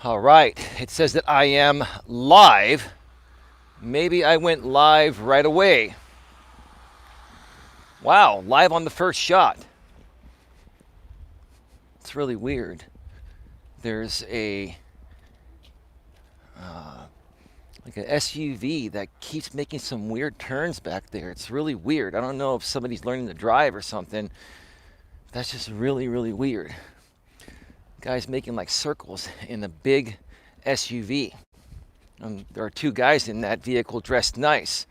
All right, it says that I am live. Maybe I went live right away. Wow, live on the first shot. It's really weird. There's like an SUV that keeps making some weird turns back there. It's really weird. I don't know if somebody's learning to drive or something. That's just really, really weird. Guy's making like circles in a big SUV. There are two guys in that vehicle dressed nice.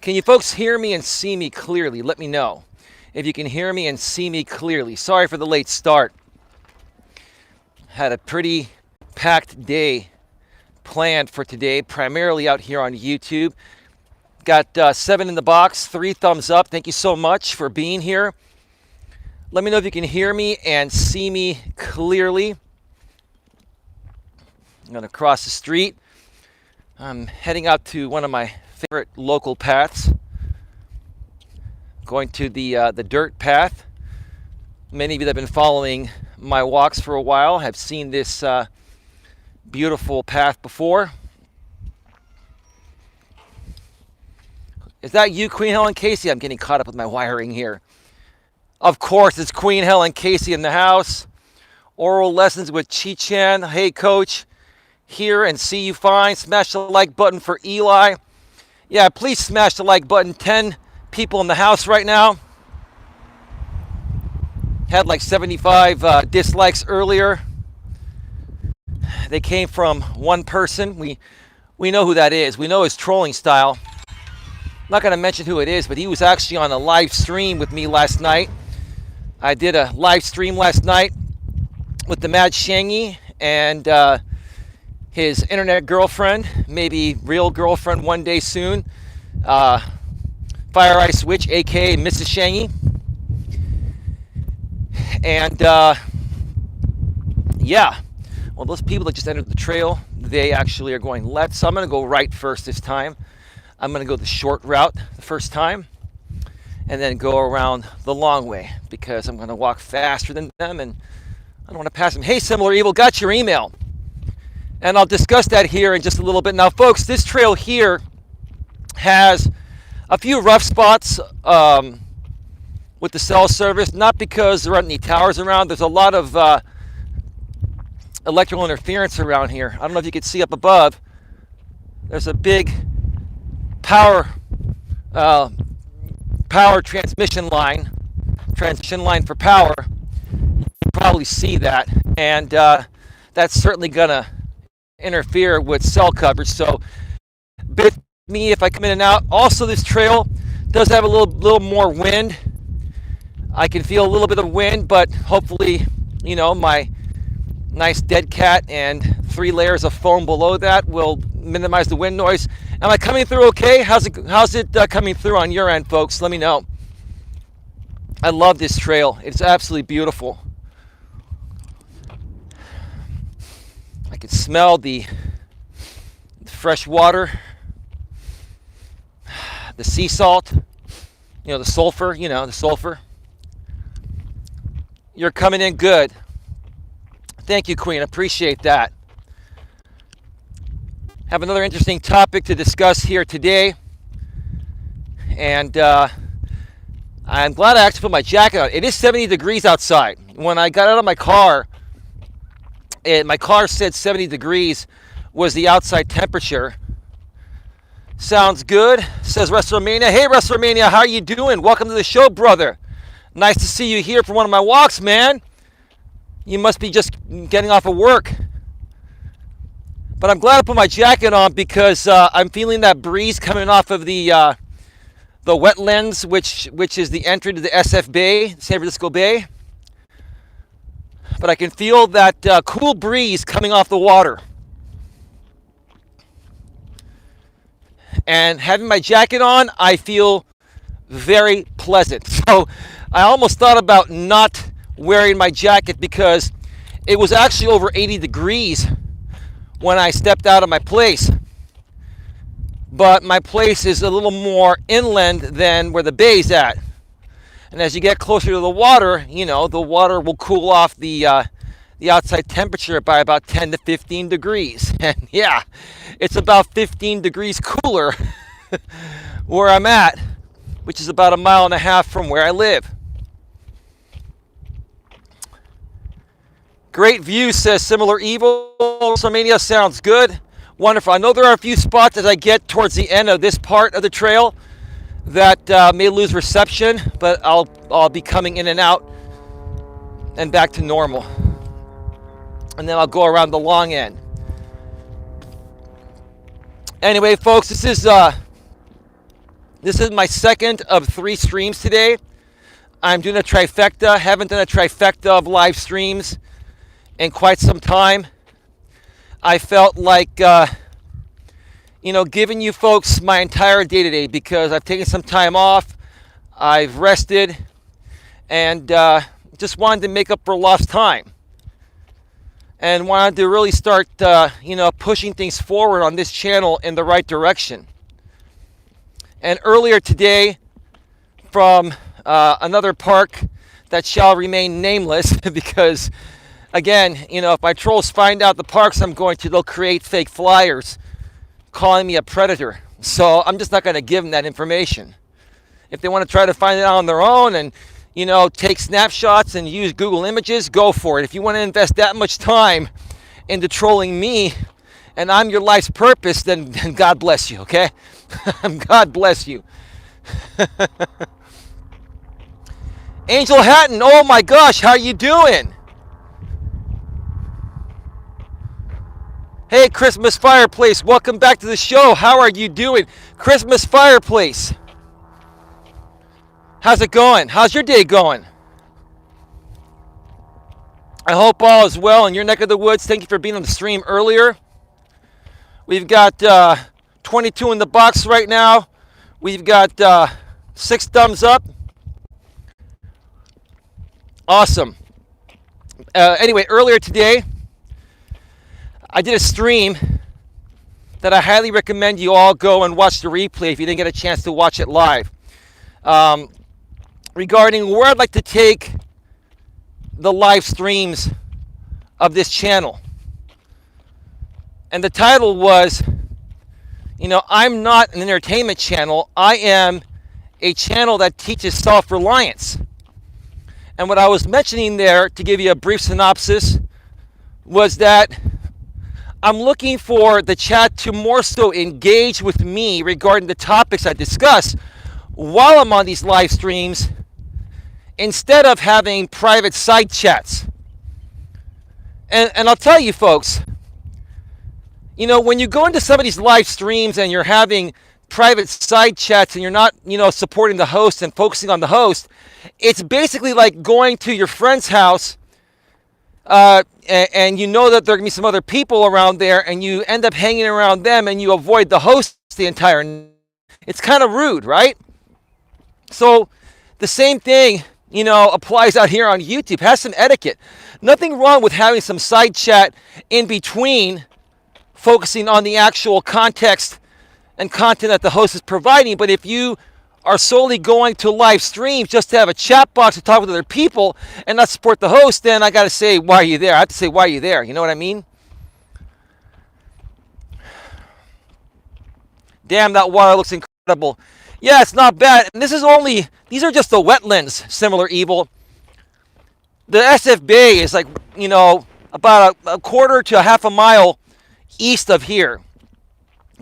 Can you folks hear me and see me clearly? Let me know if you can hear me and see me clearly. Sorry for the late start. Had a pretty packed day planned for today, primarily out here on YouTube. Got 7 in the box, 3 thumbs up. Thank you so much for being here. Let me know if you can hear me and see me clearly. I'm going to cross the street. I'm heading out to one of my favorite local paths. Going to the dirt path. Many of you that have been following my walks for a while have seen this beautiful path before. Is that you, Queen Helen Casey? I'm getting caught up with my wiring here. Of course, it's Queen Helen Casey in the house. Oral lessons with Chi-Chan. Hey, Coach. Hear and see you fine. Smash the like button for Eli. Yeah, please smash the like button. 10 people in the house right now. Had like 75 dislikes earlier. They came from one person. We know who that is. We know his trolling style. I'm not going to mention who it is, but he was actually on a live stream with me last night. I did a live stream last night with the Mad Shangy and his internet girlfriend, maybe real girlfriend one day soon, Fire Ice Witch, aka Mrs. Shangy. And yeah, well, those people that just entered the trail, they actually are going left. So I'm going to go right first this time. I'm going to go the short route the first time and then go around the long way because I'm going to walk faster than them and I don't want to pass them. Hey, Similar Evil, got your email. And I'll discuss that here in just a little bit. Now, folks, this trail here has a few rough spots with the cell service, not because there aren't any towers around. There's a lot of electrical interference around here. I don't know if you can see up above. There's a big power transmission line for power. You can probably see that, and that's certainly gonna interfere with cell coverage. So, bear with me if I come in and out. Also, this trail does have a little more wind. I can feel a little bit of wind, but hopefully, you know, my nice dead cat and 3 layers of foam below that will minimize the wind noise. Am I coming through okay? How's it coming through on your end, folks? Let me know. I love this trail. It's absolutely beautiful. I can smell the fresh water, the sea salt, the sulfur, the sulfur. You're coming in good. Thank you, Queen. Appreciate that. Have another interesting topic to discuss here today. And I'm glad I actually put my jacket on. It is 70 degrees outside. When I got out of my car said 70 degrees was the outside temperature. Sounds good, says WrestleMania. Hey, WrestleMania, how are you doing? Welcome to the show, brother. Nice to see you here for one of my walks, man. You must be just getting off of work. But I'm glad I put my jacket on because I'm feeling that breeze coming off of the wetlands, which is the entry to the SF Bay, San Francisco Bay. But I can feel that cool breeze coming off the water. And having my jacket on, I feel very pleasant. So I almost thought about not wearing my jacket because it was actually over 80 degrees when I stepped out of my place. But my place is a little more inland than where the bay's at. And as you get closer to the water, the water will cool off the the outside temperature by about 10 to 15 degrees. And yeah, it's about 15 degrees cooler where I'm at, which is about 1.5 miles from where I live. Great view, says Similar Evil. WrestleMania sounds good. Wonderful. I know there are a few spots as I get towards the end of this part of the trail that may lose reception, but I'll be coming in and out and back to normal. And then I'll go around the long end. Anyway, folks, this is my second of 3 streams today. I'm doing a trifecta. Haven't done a trifecta of live streams in quite some time. I felt like, giving you folks my entire day today because I've taken some time off. I've rested and just wanted to make up for lost time. And wanted to really start, pushing things forward on this channel in the right direction. And earlier today, from another park that shall remain nameless, because, again, if my trolls find out the parks I'm going to, they'll create fake flyers calling me a predator. So I'm just not going to give them that information. If they want to try to find it out on their own and take snapshots and use Google Images, go for it. If you want to invest that much time into trolling me and I'm your life's purpose, then God bless you, okay? God bless you. Angel Hatton, oh my gosh, how you doing? Hey, Christmas Fireplace, welcome back to the show. How are you doing? Christmas Fireplace. How's it going? How's your day going? I hope all is well in your neck of the woods. Thank you for being on the stream earlier. We've got 22 in the box right now. We've got 6 thumbs up. Awesome. Anyway, earlier today, I did a stream that I highly recommend you all go and watch the replay if you didn't get a chance to watch it live. Regarding where I'd like to take the live streams of this channel. And the title was, I'm not an entertainment channel. I am a channel that teaches self-reliance. And what I was mentioning there, to give you a brief synopsis, was that I'm looking for the chat to more so engage with me regarding the topics I discuss while I'm on these live streams, instead of having private side chats. And I'll tell you folks, when you go into somebody's live streams and you're having private side chats and you're not, supporting the host and focusing on the host, it's basically like going to your friend's house and you know that there are going to be some other people around there and you end up hanging around them and you avoid the host the entire night. It's kind of rude, right? So the same thing, applies out here on YouTube. Has some etiquette. Nothing wrong with having some side chat in between, focusing on the actual context and content that the host is providing. But if you are solely going to live streams just to have a chat box to talk with other people and not support the host, then I got to say, why are you there? I have to say, why are you there? You know what I mean? Damn, that water looks incredible. Yeah, it's not bad. And these are just the wetlands, Similar Evil. The SF Bay is like, about a quarter to a half a mile east of here.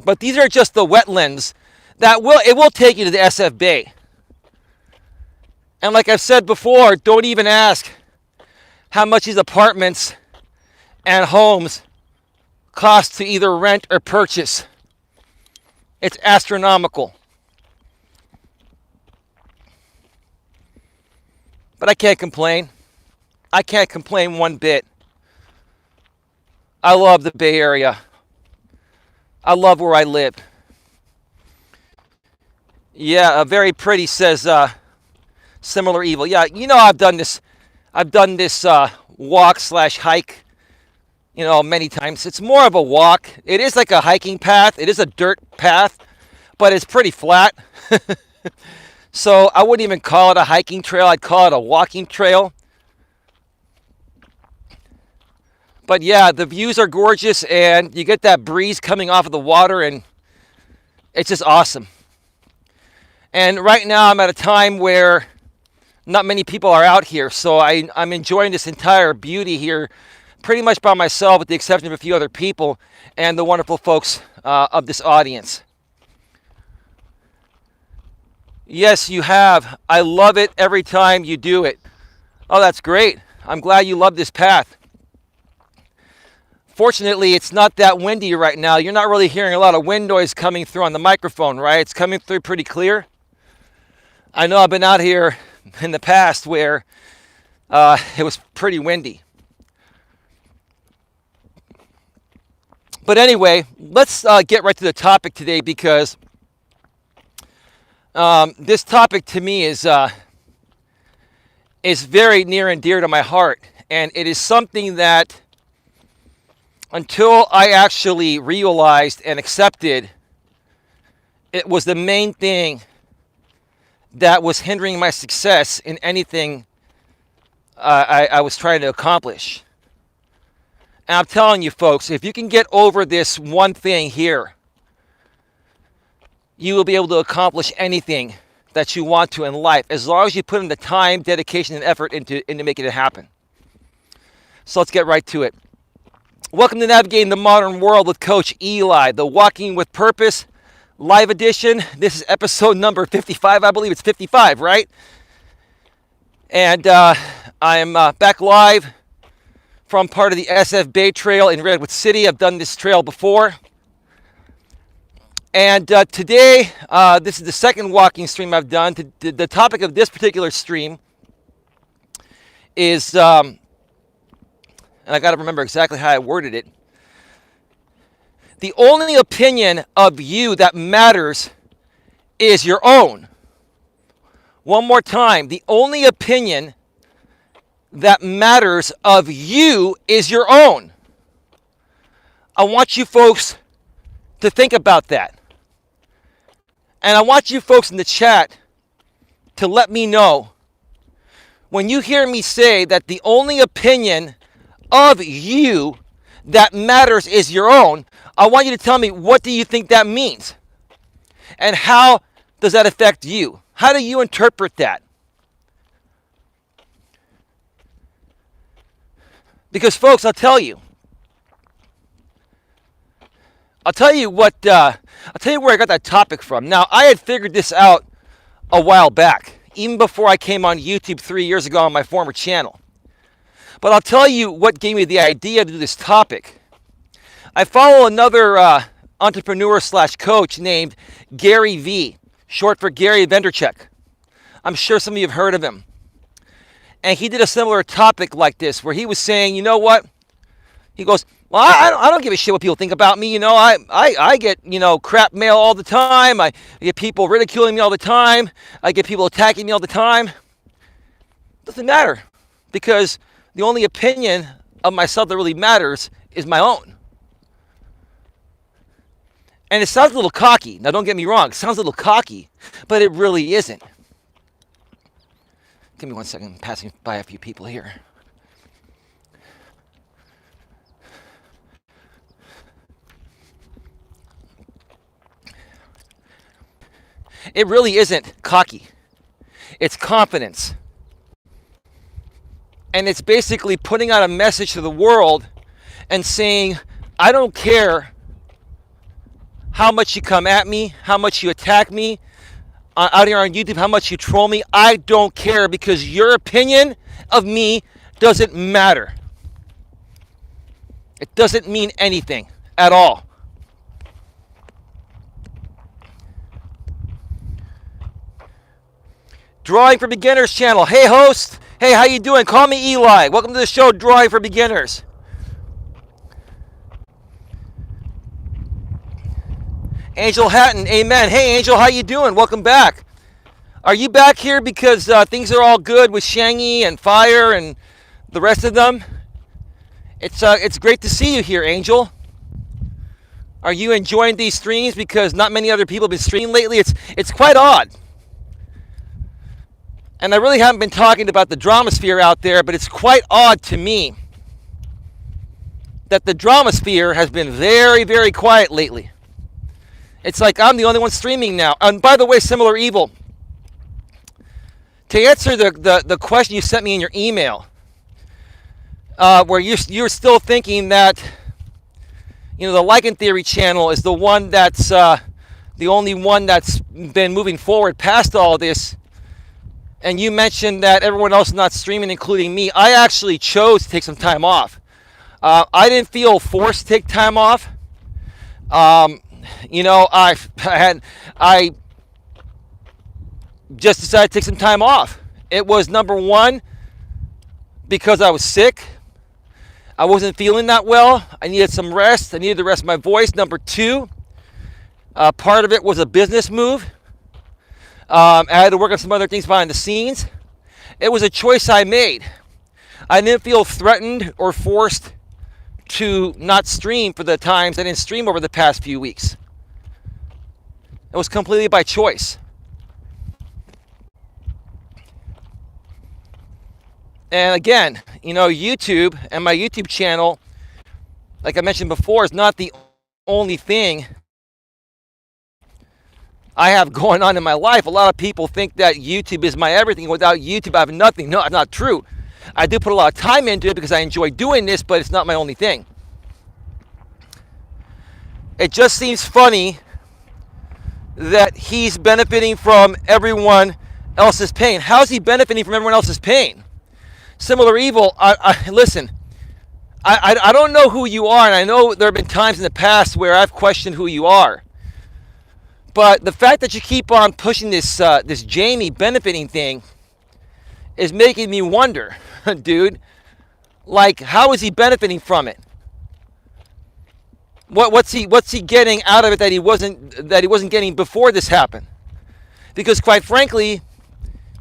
But these are just the wetlands it will take you to the SF Bay. And like I've said before, don't even ask how much these apartments and homes cost to either rent or purchase. It's astronomical. But I can't complain. I can't complain one bit. I love the Bay Area. I love where I live. Yeah, very pretty, says Similar Evil. Yeah, I've done this walk/hike, many times. It's more of a walk. It is like a hiking path. It is a dirt path, but it's pretty flat. So I wouldn't even call it a hiking trail. I'd call it a walking trail. But yeah, the views are gorgeous, and you get that breeze coming off of the water, and it's just awesome. And right now I'm at a time where not many people are out here, so I'm enjoying this entire beauty here pretty much by myself, with the exception of a few other people and the wonderful folks of this audience. Yes, you have. I love it every time you do it. Oh, that's great. I'm glad you love this path. Fortunately, it's not that windy right now. You're not really hearing a lot of wind noise coming through on the microphone, right? It's coming through pretty clear. I know I've been out here in the past where it was pretty windy. But anyway, let's get right to the topic today, because this topic to me is very near and dear to my heart. And it is something that, until I actually realized and accepted, it was the main thing that was hindering my success in anything I was trying to accomplish. And I'm telling you, folks, if you can get over this one thing here, you will be able to accomplish anything that you want to in life, as long as you put in the time, dedication, and effort into making it happen. So let's get right to it. Welcome to Navigating the Modern World with Coach Eli, the Walking with Purpose live edition. This is episode number 55. I believe it's 55, right? And I'm back live from part of the SF Bay Trail in Redwood City. I've done this trail before. And today, this is the second walking stream I've done. The topic of this particular stream is, and I got to remember exactly how I worded it. The only opinion of you that matters is your own. One more time. The only opinion that matters of you is your own. I want you folks to think about that. And I want you folks in the chat to let me know, when you hear me say that the only opinion of you that matters is your own, I want you to tell me, what do you think that means? And how does that affect you? How do you interpret that? Because, folks, I'll tell you where I got that topic from. Now, I had figured this out a while back, even before I came on YouTube 3 years ago on my former channel. But I'll tell you what gave me the idea to do this topic. I follow another entrepreneur / coach named Gary V, short for Gary Vaynerchuk. I'm sure some of you have heard of him. And he did a similar topic like this, where he was saying, you know what? He goes, well, I don't give a shit what people think about me. You know, I get, crap mail all the time. I get people ridiculing me all the time. I get people attacking me all the time. Doesn't matter, because the only opinion of myself that really matters is my own. And it sounds a little cocky. Now, don't get me wrong. It sounds a little cocky, but it really isn't. Give me 1 second. I'm passing by a few people here. It really isn't cocky. It's confidence. And it's basically putting out a message to the world and saying, I don't care how much you come at me, how much you attack me, out here on YouTube, how much you troll me. I don't care, because your opinion of me doesn't matter. It doesn't mean anything at all. Drawing for Beginners channel. Hey, host. Hey, how you doing? Call me Eli. Welcome to the show, Drawing for Beginners. Angel Hatton, amen. Hey, Angel, how you doing? Welcome back. Are you back here because things are all good with Shangy and Fire and the rest of them? It's great to see you here, Angel. Are you enjoying these streams? Because not many other people have been streaming lately. It's quite odd. And I really haven't been talking about the dramasphere out there, but it's quite odd to me that the drama sphere has been very, very quiet lately. It's like I'm the only one streaming now. And by the way, Similar Evil, to answer the question you sent me in your email, where you're still thinking that, you know, the Lichen Theory channel is the one that's the only one that's been moving forward past all this, and you mentioned that everyone else is not streaming, including me. I actually chose to take some time off. I didn't feel forced to take time off. You know, I just decided to take some time off. It was, number one, because I was sick. I wasn't feeling that well. I needed some rest. I needed to rest my voice. Number two, part of it was a business move. I had to work on some other things behind the scenes. It was a choice I made. I didn't feel threatened or forced to not stream for the times I didn't stream over the past few weeks. It was completely by choice. And again, you know, YouTube and my YouTube channel, like I mentioned before, is not the only thing I have going on in my life. A lot of people think that YouTube is my everything. Without YouTube, I have nothing. No, that's not true. I do put a lot of time into it because I enjoy doing this, but it's not my only thing. It just seems funny that he's benefiting from everyone else's pain. How's he benefiting from everyone else's pain? Similar Evil, listen, I don't know who you are, and I know there have been times in the past where I've questioned who you are. But the fact that you keep on pushing this Jamie benefiting thing is making me wonder, dude. Like, how is he benefiting from it? What's he getting out of it that he wasn't getting before this happened? Because quite frankly,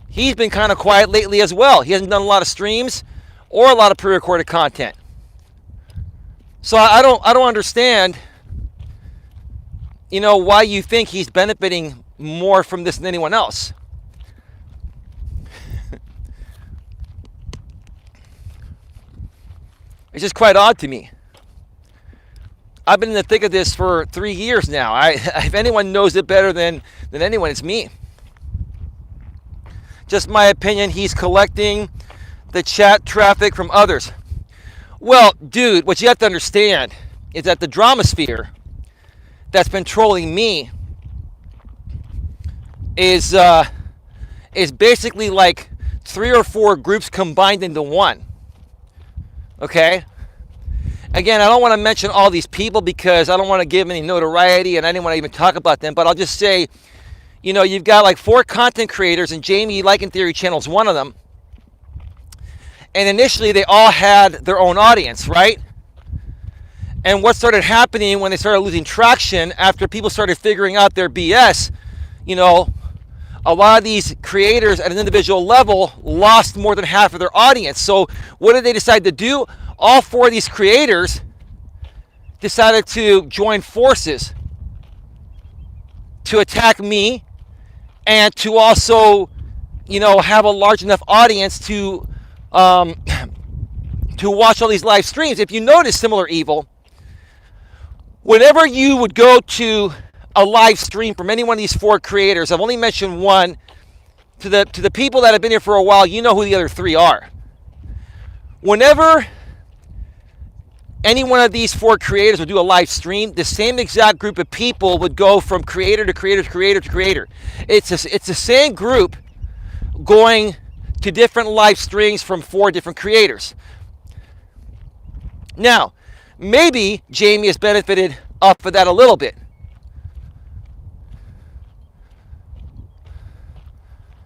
he's been kind of quiet lately as well. He hasn't done a lot of streams or a lot of pre-recorded content. So I don't understand, you know, why you think he's benefiting more from this than anyone else. It's just quite odd to me. I've been in the thick of this for 3 years now. If anyone knows it better than anyone, it's me. Just my opinion, he's collecting the chat traffic from others. Well, dude, what you have to understand is that the drama sphere that's been trolling me is basically like 3 or 4 groups combined into one. Okay? Again, I don't want to mention all these people because I don't want to give any notoriety and I didn't want to even talk about them, but I'll just say, you know, you've got like 4 content creators, and Jamie Lichen Theory channel is one of them. And initially they all had their own audience, right? And what started happening when they started losing traction after people started figuring out their BS, you know, a lot of these creators at an individual level lost more than half of their audience. So what did they decide to do? All 4 of these creators decided to join forces to attack me and to also, you know, have a large enough audience to watch all these live streams. If you notice, Similar Evil, whenever you would go to a live stream from any one of these 4 creators, I've only mentioned one, to the people that have been here for a while, you know who the other 3 are. Whenever any one of these 4 creators would do a live stream, the same exact group of people would go from creator to creator to creator to creator. It's the same group going to different live streams from 4 different creators. Now, maybe Jamie has benefited off of that a little bit.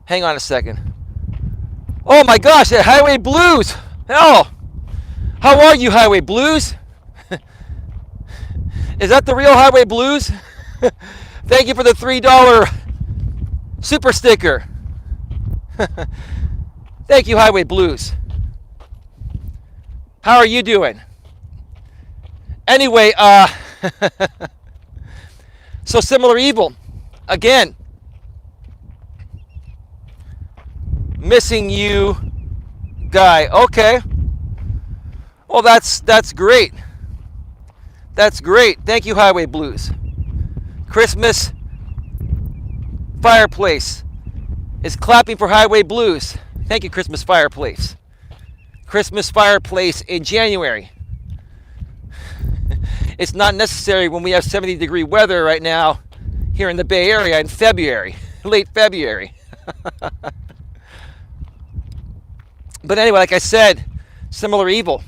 Hang on a second. Oh my gosh, that Highway Blues. Oh, how are you, Highway Blues? Is that the real Highway Blues? Thank you for the $3 super sticker. Thank you, Highway Blues. How are you doing? Anyway, so Similar Evil, again, missing you guy. Okay. Well, that's great. That's great. Thank you, Highway Blues. Christmas Fireplace is clapping for Highway Blues. Thank you, Christmas Fireplace. Christmas Fireplace in January. It's not necessary when we have 70-degree weather right now here in the Bay Area in February, late February. But anyway, like I said, similar evil.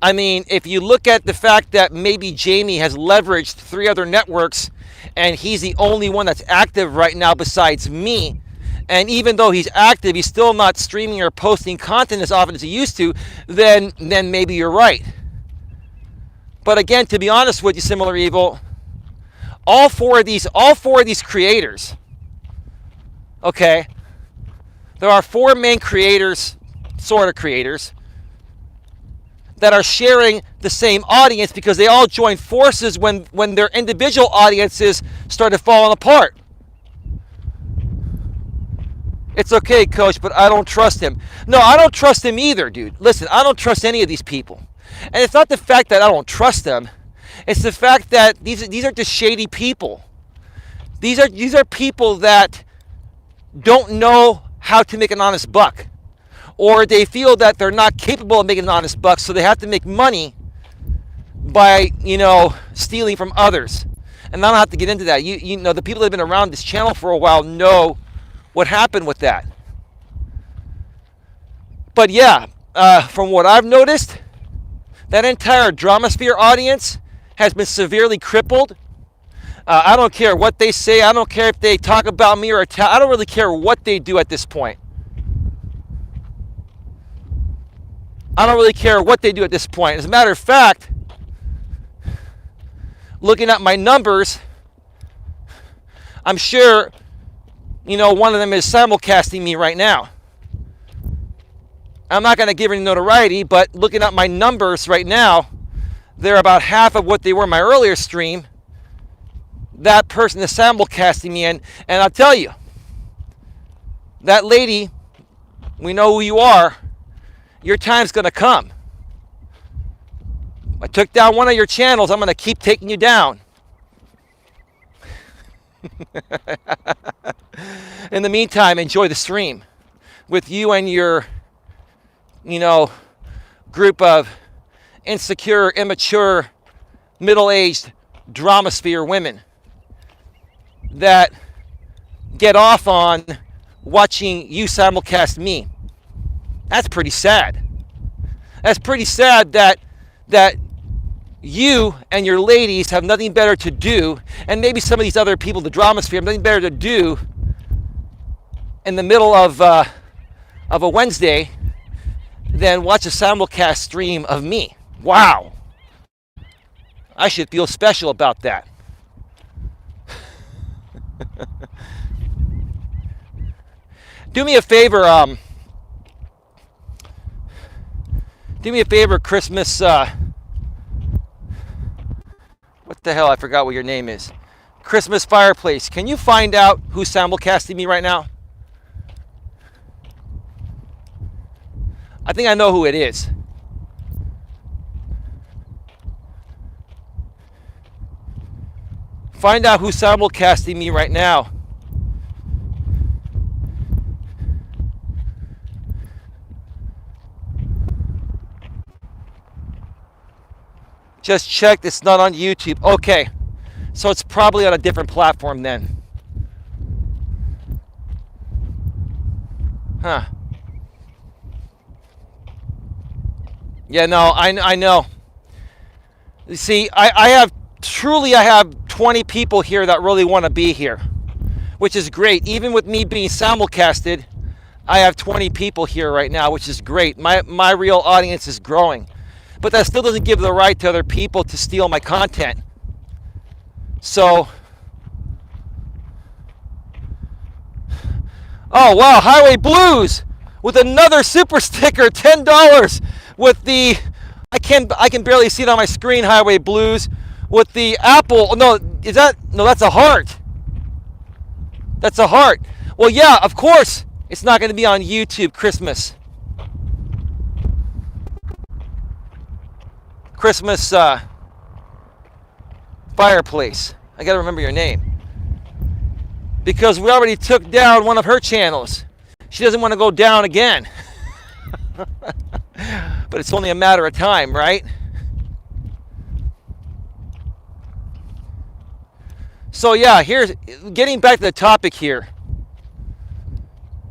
I mean, if you look at the fact that maybe Jamie has leveraged 3 other networks and he's the only one that's active right now besides me, and even though he's active, he's still not streaming or posting content as often as he used to, then maybe you're right. But again, to be honest with you, Similar Evil, all four of these creators, okay, there are 4 main creators, sort of creators, that are sharing the same audience because they all joined forces when their individual audiences started falling apart. It's okay, Coach, but I don't trust him. No, I don't trust him either, dude. Listen, I don't trust any of these people. And it's not the fact that I don't trust them. It's the fact that these are just shady people. These are people that don't know how to make an honest buck. Or they feel that they're not capable of making an honest buck, so they have to make money by, stealing from others. And I don't have to get into that. You know, the people that have been around this channel for a while know what happened with that. But yeah, from what I've noticed, that entire Dramasphere audience has been severely crippled. I don't care what they say. I don't care if they talk about me or I don't really care what they do at this point. I don't really care what they do at this point. As a matter of fact, looking at my numbers, I'm sure, one of them is simulcasting me right now. I'm not going to give any notoriety, but looking at my numbers right now, they're about half of what they were in my earlier stream. That person is simulcasting me, and I'll tell you, that lady, we know who you are. Your time's going to come. I took down one of your channels. I'm going to keep taking you down. In the meantime, enjoy the stream with you and your, group of insecure, immature, middle-aged Dramasphere women that get off on watching you simulcast me. That's pretty sad. That's pretty sad that you and your ladies have nothing better to do, and maybe some of these other people, the Dramasphere, have nothing better to do in the middle of a Wednesday than watch a simulcast stream of me. Wow. I should feel special about that. Do me a favor, Christmas, what the hell, I forgot what your name is. Christmas Fireplace. Can you find out who's simulcasting me right now? I think I know who it is. Find out who's simulcasting me right now. Just checked, it's not on YouTube. Okay, so it's probably on a different platform then. Huh. Yeah, no, I know. You see, I have 20 people here that really want to be here, which is great. Even with me being simulcasted, I have 20 people here right now, which is great. My real audience is growing. But that still doesn't give the right to other people to steal my content. So, oh wow, Highway Blues with another super sticker, $10 with the, I can barely see it on my screen, Highway Blues, with the apple. No, that's a heart. That's a heart. Well, yeah, of course, it's not going to be on YouTube Christmas. Christmas fireplace. I gotta remember your name. Because we already took down one of her channels. She doesn't want to go down again. But it's only a matter of time, right? So yeah, here's getting back to the topic here.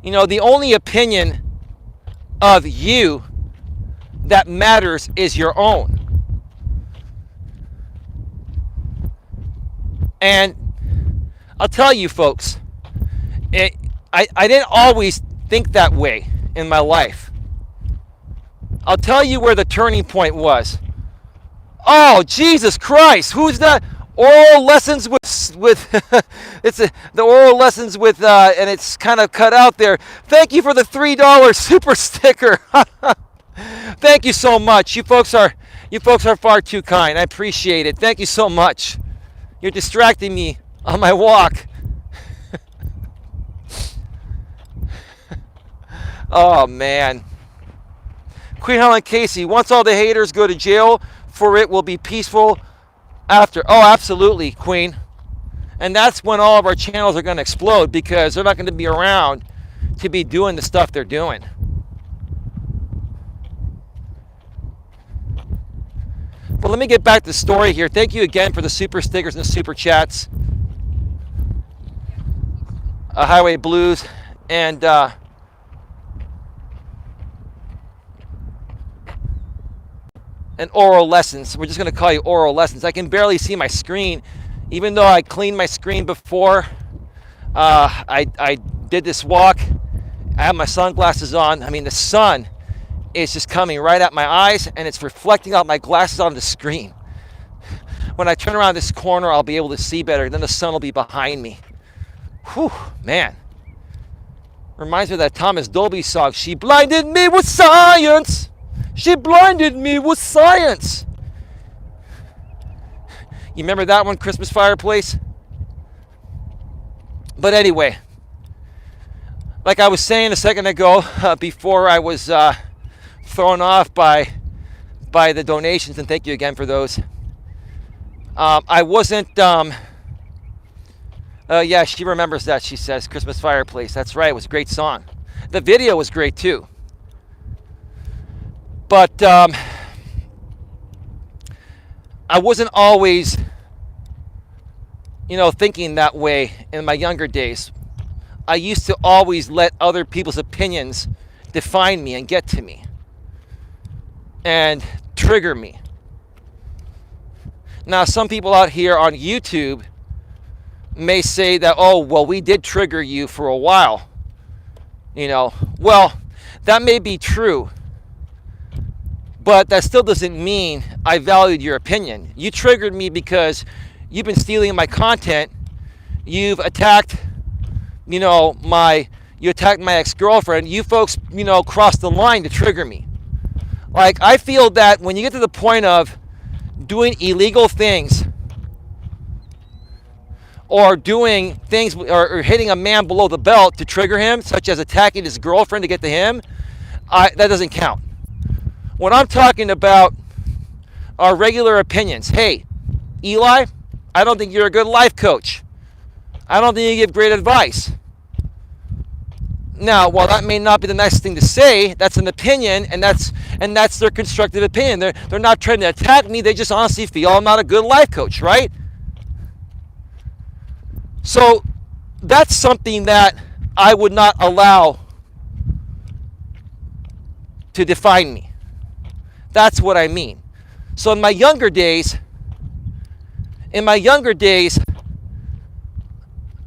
You know, the only opinion of you that matters is your own. And I'll tell you folks, I didn't always think that way in my life. I'll tell you where the turning point was. Oh, Jesus Christ, who's that? Oral lessons with the oral lessons with and it's kind of cut out there. Thank you for the $3 super sticker. Thank you so much. You folks are far too kind. I appreciate it. Thank you so much. You're distracting me on my walk. Oh man. Queen Helen Casey, once all the haters go to jail, for it will be peaceful after. Oh, absolutely, Queen. And that's when all of our channels are going to explode, because they're not going to be around to be doing the stuff they're doing. But let me get back to the story here. Thank you again for the super stickers and the super chats. Highway Blues and oral lessons. We're just going to call you oral lessons. I can barely see my screen, even though I cleaned my screen before I did this walk. I have my sunglasses on. I mean, the sun is just coming right at my eyes, and it's reflecting out my glasses on the screen. When I turn around this corner, I'll be able to see better. Then the sun will be behind me. Whew, man. Reminds me of that Thomas Dolby song. She blinded me with science. She blinded me with science. You remember that one, Christmas Fireplace? But anyway, like I was saying a second ago, before I was thrown off by the donations, and thank you again for those. I wasn't, yeah, she remembers that, she says, Christmas Fireplace. That's right, it was a great song. The video was great too. But I wasn't always, thinking that way in my younger days. I used to always let other people's opinions define me and get to me and trigger me. Now, some people out here on YouTube may say that, oh, well, we did trigger you for a while. Well, that may be true. But that still doesn't mean I valued your opinion. You triggered me because you've been stealing my content. You've attacked, you attacked my ex-girlfriend. You folks, crossed the line to trigger me. Like, I feel that when you get to the point of doing illegal things or doing things or hitting a man below the belt to trigger him, such as attacking his girlfriend to get to him, that doesn't count. What I'm talking about are regular opinions. Hey, Eli, I don't think you're a good life coach. I don't think you give great advice. Now, while that may not be the nice thing to say, that's an opinion, and that's their constructive opinion. They're not trying to attack me. They just honestly feel I'm not a good life coach, right? So that's something that I would not allow to define me. That's what I mean. So in my younger days,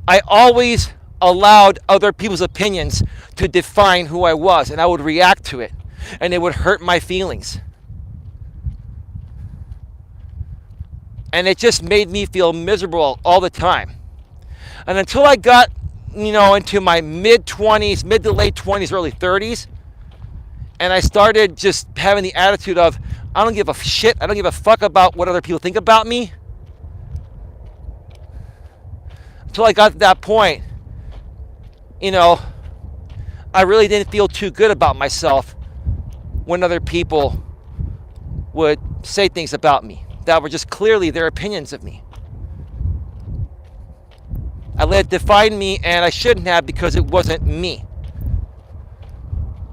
I always allowed other people's opinions to define who I was, and I would react to it, and it would hurt my feelings. And it just made me feel miserable all the time. And until I got, into my mid to late 20s, early 30s, and I started just having the attitude of, I don't give a shit, I don't give a fuck about what other people think about me. Until I got to that point, I really didn't feel too good about myself when other people would say things about me that were just clearly their opinions of me. I let it define me, and I shouldn't have, because it wasn't me.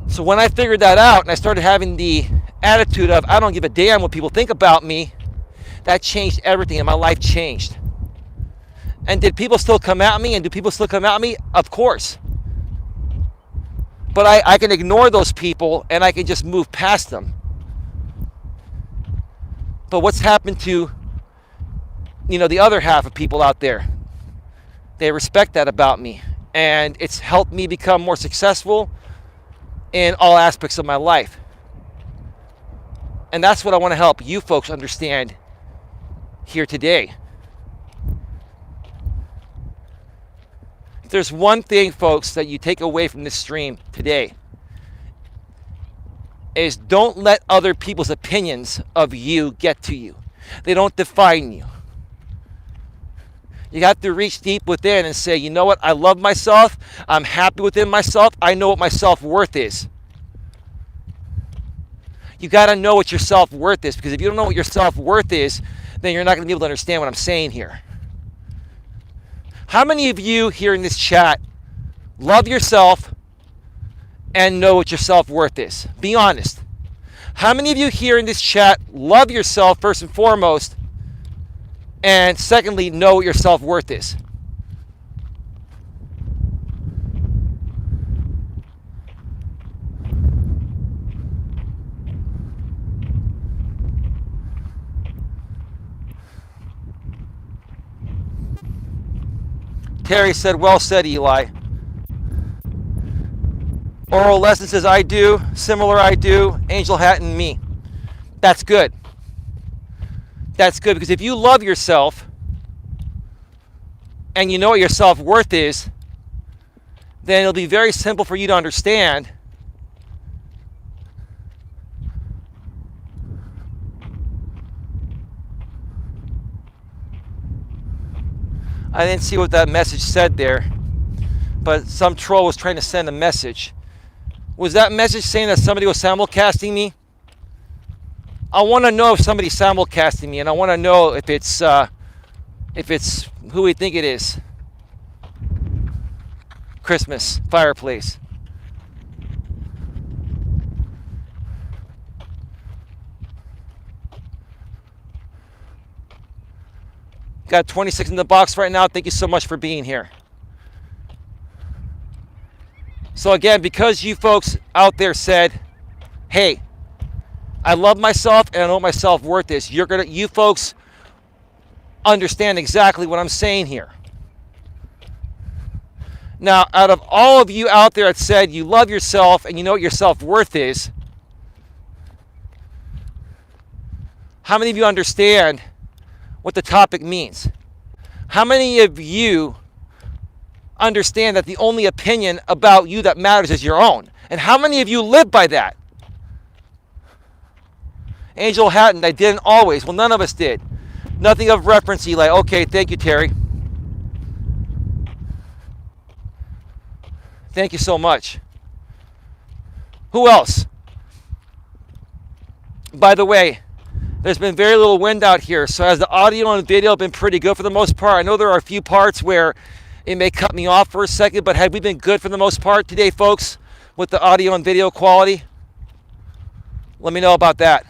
So when I figured that out and I started having the attitude of, I don't give a damn what people think about me, that changed everything, and my life changed. And did people still come at me? And do people still come at me? Of course. But I can ignore those people, and I can just move past them. But what's happened to, the other half of people out there? They respect that about me, and it's helped me become more successful in all aspects of my life. And that's what I want to help you folks understand here today. If there's one thing, folks, that you take away from this stream today, is don't let other people's opinions of you get to you. They don't define you. You have to reach deep within and say, you know what, I love myself, I'm happy within myself, I know what my self-worth is. You got to know what your self-worth is, because if you don't know what your self-worth is, then you're not going to be able to understand what I'm saying here. How many of you here in this chat love yourself and know what your self-worth is? Be honest. How many of you here in this chat love yourself first and foremost, and secondly, know what your self-worth is? Terry said, well said, Eli. Oral Lesson says, I do. Similar, I do. Angel Hat and me. That's good. That's good, because if you love yourself and you know what your self-worth is, then it'll be very simple for you to understand I didn't see what that message said there, but some troll was trying to send a message. Was that message saying that somebody was simulcasting me? I want to know if somebody's simulcasting me, and I want to know if it's who we think it is. Christmas fireplace. Got 26 in the box right now. Thank you so much for being here. So again, because you folks out there said, hey, I love myself and I know what my self-worth is, you folks understand exactly what I'm saying here. Now, out of all of you out there that said you love yourself and you know what your self-worth is, how many of you understand what the topic means? How many of you understand that the only opinion about you that matters is your own? And how many of you live by that? Angel Hatton, I didn't always. Well, none of us did. Nothing of reference, Eli. Okay, thank you, Terry. Thank you so much. Who else? By the way, there's been very little wind out here, so has the audio and video been pretty good for the most part? I know there are a few parts where it may cut me off for a second, but have we been good for the most part today, folks, with the audio and video quality? Let me know about that.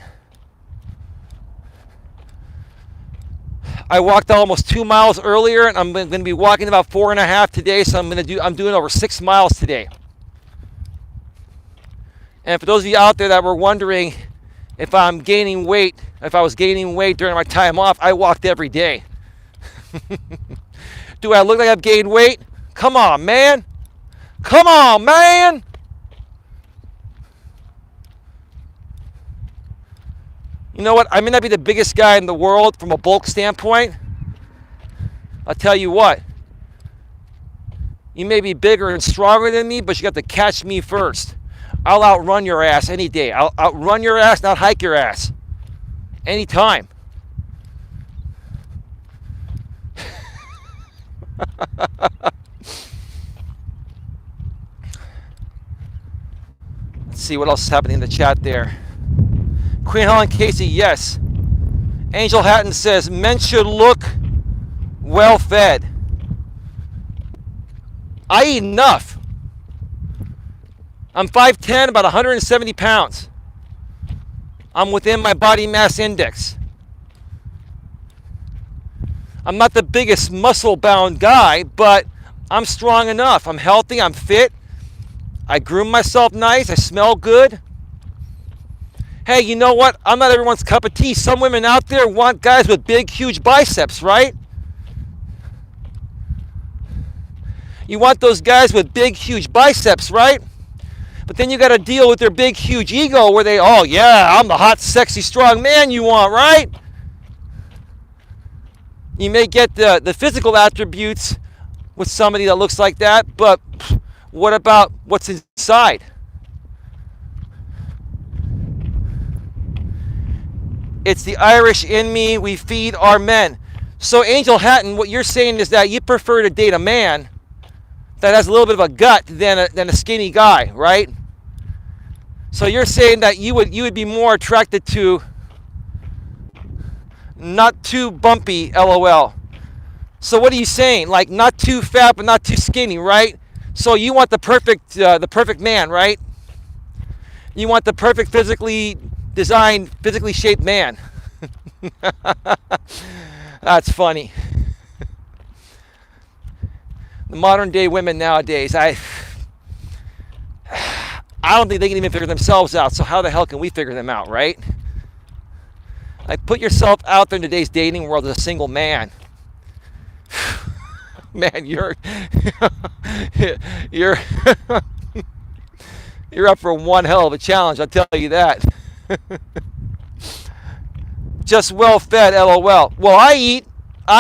I walked almost 2 miles earlier, and I'm going to be walking about 4.5 today, so I'm doing over 6 miles today. And for those of you out there that were wondering if I'm gaining weight, if I was gaining weight during my time off, I walked every day. Do I look like I've gained weight? Come on, man. Come on, man. You know what? I may not be the biggest guy in the world from a bulk standpoint. I'll tell you what. You may be bigger and stronger than me, but you got to catch me first. I'll outrun your ass any day. I'll outrun your ass, not hike your ass. Anytime. Let's see what else is happening in the chat there. Queen Helen Casey, yes. Angel Hatton says men should look well fed. I eat enough. I'm 5'10", about 170 pounds. I'm within my body mass index. I'm not the biggest muscle-bound guy, but I'm strong enough. I'm healthy, I'm fit. I groom myself nice, I smell good. Hey, you know what? I'm not everyone's cup of tea. Some women out there want guys with big, huge biceps, right? You want those guys with big, huge biceps, right? But then you got to deal with their big, huge ego where they, oh yeah, I'm the hot, sexy, strong man you want, right? You may get the physical attributes with somebody that looks like that, but what about what's inside? It's the Irish in me. We feed our men. So Angel Hatton, what you're saying is that you prefer to date a man that has a little bit of a gut than a skinny guy, right? So you're saying that you would be more attracted to not too bumpy, LOL. So what are you saying? Like not too fat but not too skinny, right? So you want the perfect man, right? You want the perfect physically designed, physically shaped man. That's funny. The modern day women nowadays, I don't think they can even figure themselves out. So how the hell can we figure them out, right? Like, put yourself out there in today's dating world as a single man. Man, you're you're up for one hell of a challenge, I'll tell you that. Just well fed, LOL. Well, I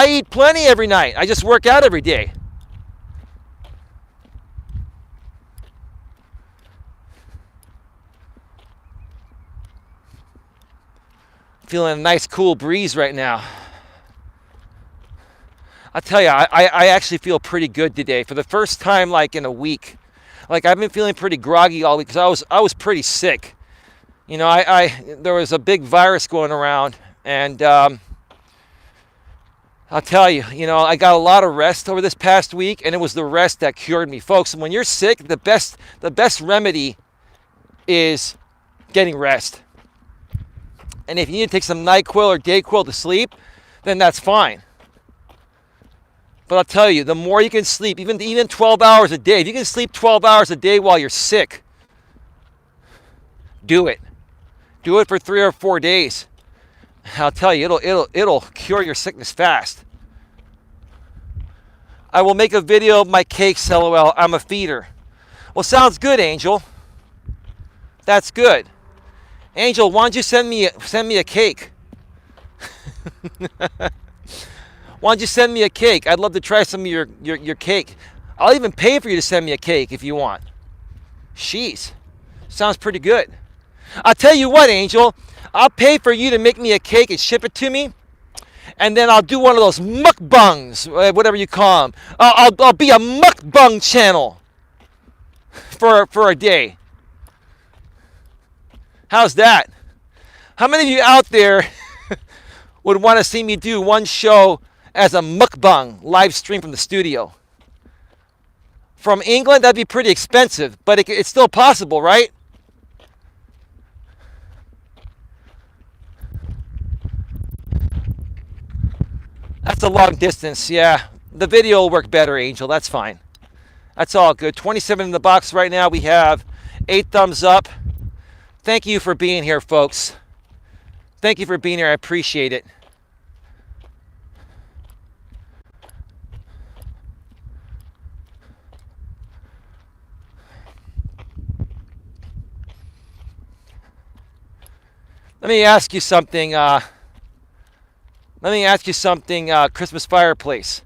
eat plenty every night. I just work out every day. Feeling a nice cool breeze right now. I'll tell you, I actually feel pretty good today. For the first time like in a week. Like I've been feeling pretty groggy all week because I was pretty sick. You know, there was a big virus going around, and I'll tell you, you know, I got a lot of rest over this past week, and it was the rest that cured me. Folks, when you're sick, the best remedy is getting rest. And if you need to take some NyQuil or DayQuil to sleep, then that's fine. But I'll tell you, the more you can sleep, even 12 hours a day, if you can sleep 12 hours a day while you're sick, do it. Do it for 3 or 4 days. I'll tell you, it'll cure your sickness fast. I will make a video of my cakes, LOL. I'm a feeder. Well, sounds good, Angel. That's good. Angel, why don't you send me a cake? Why don't you send me a cake? I'd love to try some of your cake. I'll even pay for you to send me a cake if you want. Jeez. Sounds pretty good. I'll tell you what, Angel. I'll pay for you to make me a cake and ship it to me. And then I'll do one of those mukbangs, whatever you call them. I'll be a mukbang channel for a day. How's that? How many of you out there would want to see me do one show as a mukbang live stream from the studio? From England, that'd be pretty expensive, but it's still possible, right? That's a long distance, yeah. The video will work better, Angel. That's fine. That's all good. 27 in the box right now. We have 8 thumbs up. Thank you for being here, folks. Thank you for being here. I appreciate it. Let me ask you something. Christmas fireplace.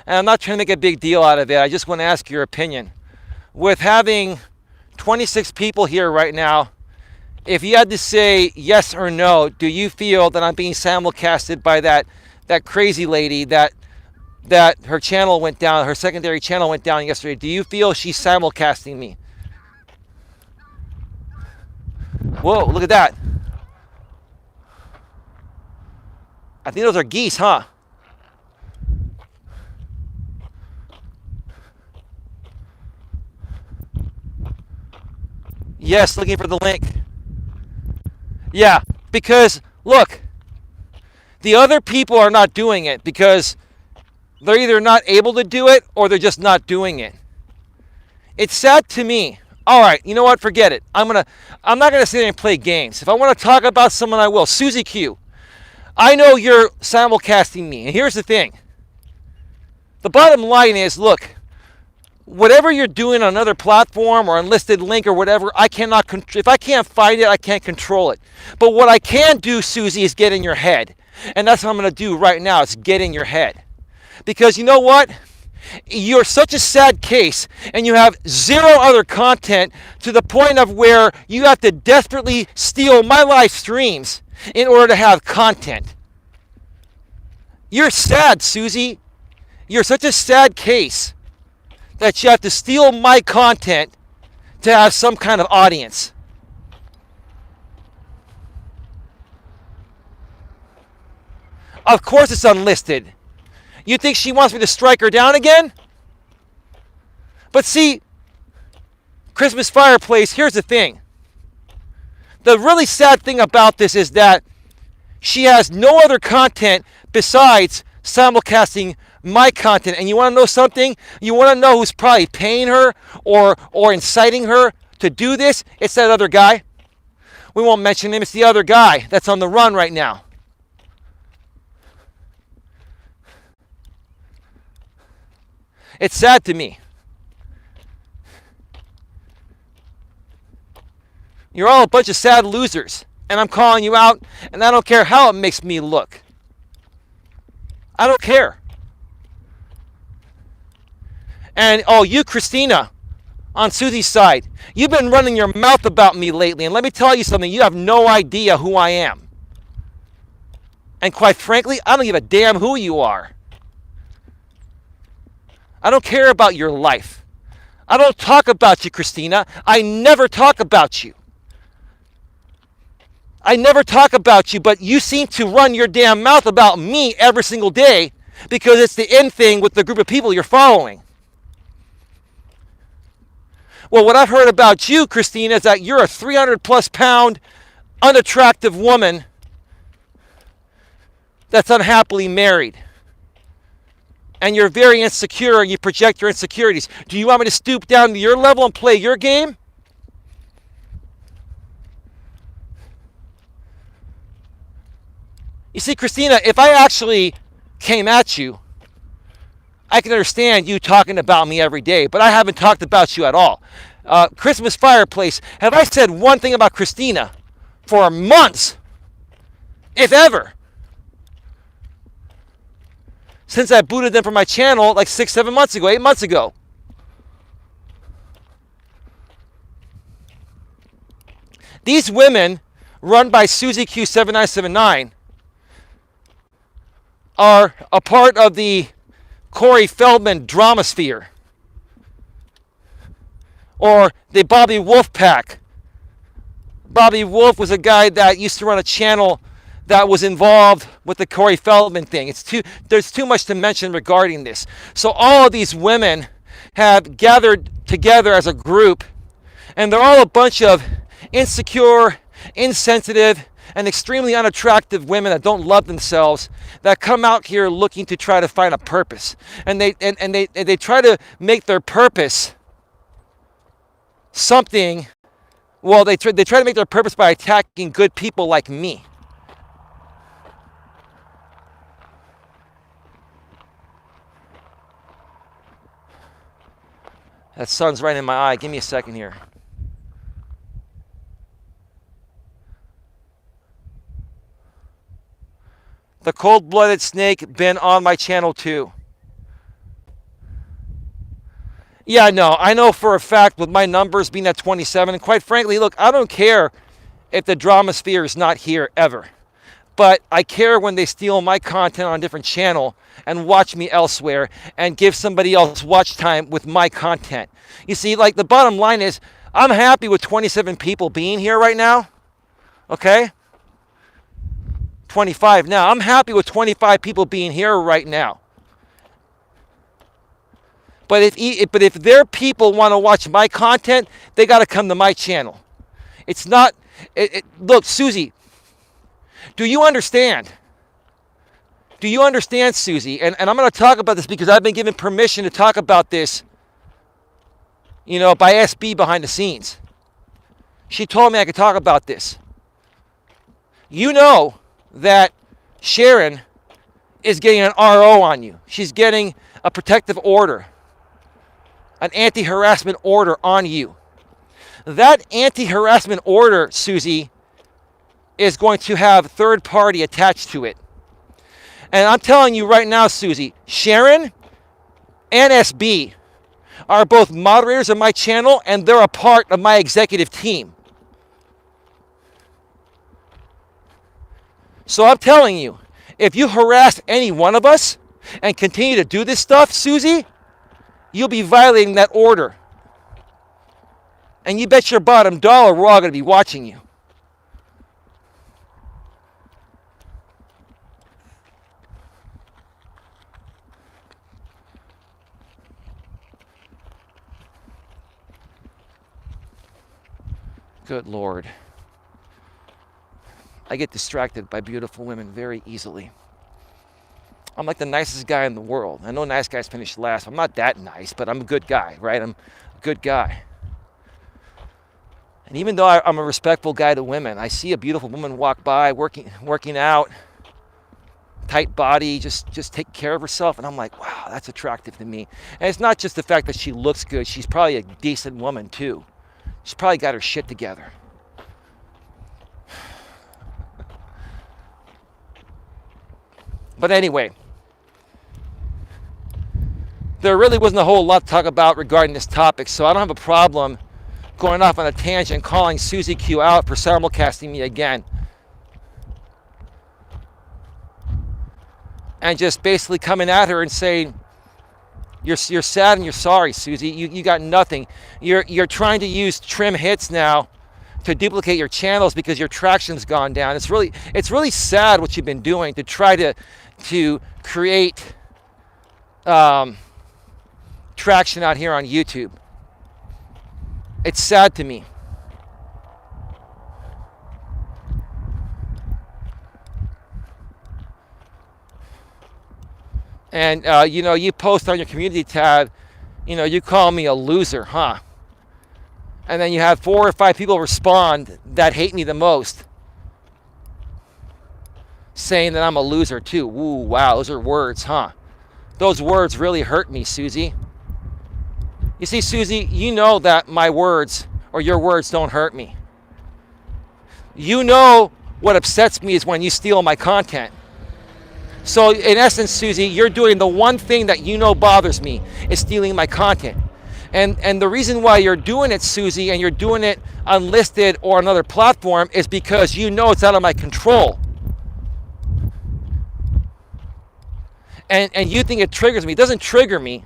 And I'm not trying to make a big deal out of it. I just want to ask your opinion. With having 26 people here right now, if you had to say yes or no, do you feel that I'm being simulcasted by that crazy lady that her channel went down, her secondary channel went down yesterday? Do you feel she's simulcasting me? Whoa, look at that. I think those are geese, huh? Yes, looking for the link. Yeah, because look, the other people are not doing it because they're either not able to do it or they're just not doing it. It's sad to me. All right, you know what? Forget it. I'm not gonna sit there and play games. If I want to talk about someone, I will. Susie Q. I know you're simulcasting me, and here's the thing. The bottom line is, look, whatever you're doing on another platform or unlisted link or whatever, I cannot. If I can't find it, I can't control it. But what I can do, Susie, is get in your head, and that's what I'm gonna do right now. Is get in your head, because you know what? You're such a sad case, and you have zero other content to the point of where you have to desperately steal my live streams in order to have content. You're sad, Susie. You're such a sad case that you have to steal my content to have some kind of audience. Of course it's unlisted. You think she wants me to strike her down again? But see, Christmas Fireplace, here's the thing. The really sad thing about this is that she has no other content besides simulcasting my content. And you want to know something? You want to know who's probably paying her or inciting her to do this? It's that other guy. We won't mention him. It's the other guy that's on the run right now. It's sad to me. You're all a bunch of sad losers, and I'm calling you out, and I don't care how it makes me look. I don't care. And, oh, you, Christina, on Susie's side, you've been running your mouth about me lately, and let me tell you something, you have no idea who I am. And quite frankly, I don't give a damn who you are. I don't care about your life. I don't talk about you, Christina. I never talk about you. I never talk about you, but you seem to run your damn mouth about me every single day because it's the in thing with the group of people you're following. Well, what I've heard about you, Christina, is that you're a 300-plus pound, unattractive woman that's unhappily married. And you're very insecure and you project your insecurities. Do you want me to stoop down to your level and play your game? You see, Christina, if I actually came at you, I can understand you talking about me every day, but I haven't talked about you at all. Christmas Fireplace, have I said one thing about Christina for months, if ever? Since I booted them from my channel like 6, 7 months ago, 8 months ago. These women, run by Susie Q7979, are a part of the Corey Feldman drama sphere. Or the Bobby Wolf pack. Bobby Wolf was a guy that used to run a channel that was involved with the Corey Feldman thing. There's too much to mention regarding this. So all of these women have gathered together as a group, and they're all a bunch of insecure, insensitive, and extremely unattractive women that don't love themselves, that come out here looking to try to find a purpose. And they try to make their purpose something. Well, they try to make their purpose by attacking good people like me. That sun's right in my eye. Give me a second here. The cold-blooded snake been on my channel too. Yeah, I know for a fact with my numbers being at 27, and quite frankly, look, I don't care if the drama sphere is not here ever. But I care when they steal my content on a different channel and watch me elsewhere and give somebody else watch time with my content. You see, like the bottom line is, I'm happy with 27 people being here right now. Okay? 25 now. I'm happy with 25 people being here right now. But if their people want to watch my content, they got to come to my channel. It's not. Look, Susie, do you understand? Do you understand, Susie? And I'm going to talk about this because I've been given permission to talk about this, by SB behind the scenes. She told me I could talk about this. You know that Sharon is getting an RO on you. She's getting a protective order, an anti-harassment order on you. That anti-harassment order, Susie, is going to have third party attached to it. And I'm telling you right now, Susie, Sharon and SB are both moderators of my channel, and they're a part of my executive team. So I'm telling you, if you harass any one of us and continue to do this stuff, Susie, you'll be violating that order. And you bet your bottom dollar we're all going to be watching you. Good Lord. I get distracted by beautiful women very easily. I'm like the nicest guy in the world. I know nice guys finish last. I'm not that nice, but I'm a good guy, right? I'm a good guy. And even though I'm a respectful guy to women, I see a beautiful woman walk by, working out, tight body, just take care of herself, and I'm like, wow, that's attractive to me. And it's not just the fact that she looks good. She's probably a decent woman, too. She's probably got her shit together. But anyway, there really wasn't a whole lot to talk about regarding this topic, so I don't have a problem going off on a tangent, calling Susie Q out for simulcasting me again. And just basically coming at her and saying, you're sad and you're sorry, Susie. You got nothing. You're trying to use trim hits now to duplicate your channels because your traction's gone down. It's really sad what you've been doing to try to create traction out here on YouTube. It's sad to me. And, you post on your community tab, you call me a loser, huh? And then you have 4 or 5 people respond that hate me the most, saying that I'm a loser too. Ooh, wow, those are words, huh? Those words really hurt me, Susie. You see, Susie, you know that my words or your words don't hurt me. You know what upsets me is when you steal my content. So in essence, Susie, you're doing the one thing that you know bothers me, is stealing my content. And the reason why you're doing it, Susie, and you're doing it unlisted or another platform is because you know it's out of my control. And you think it triggers me. It doesn't trigger me.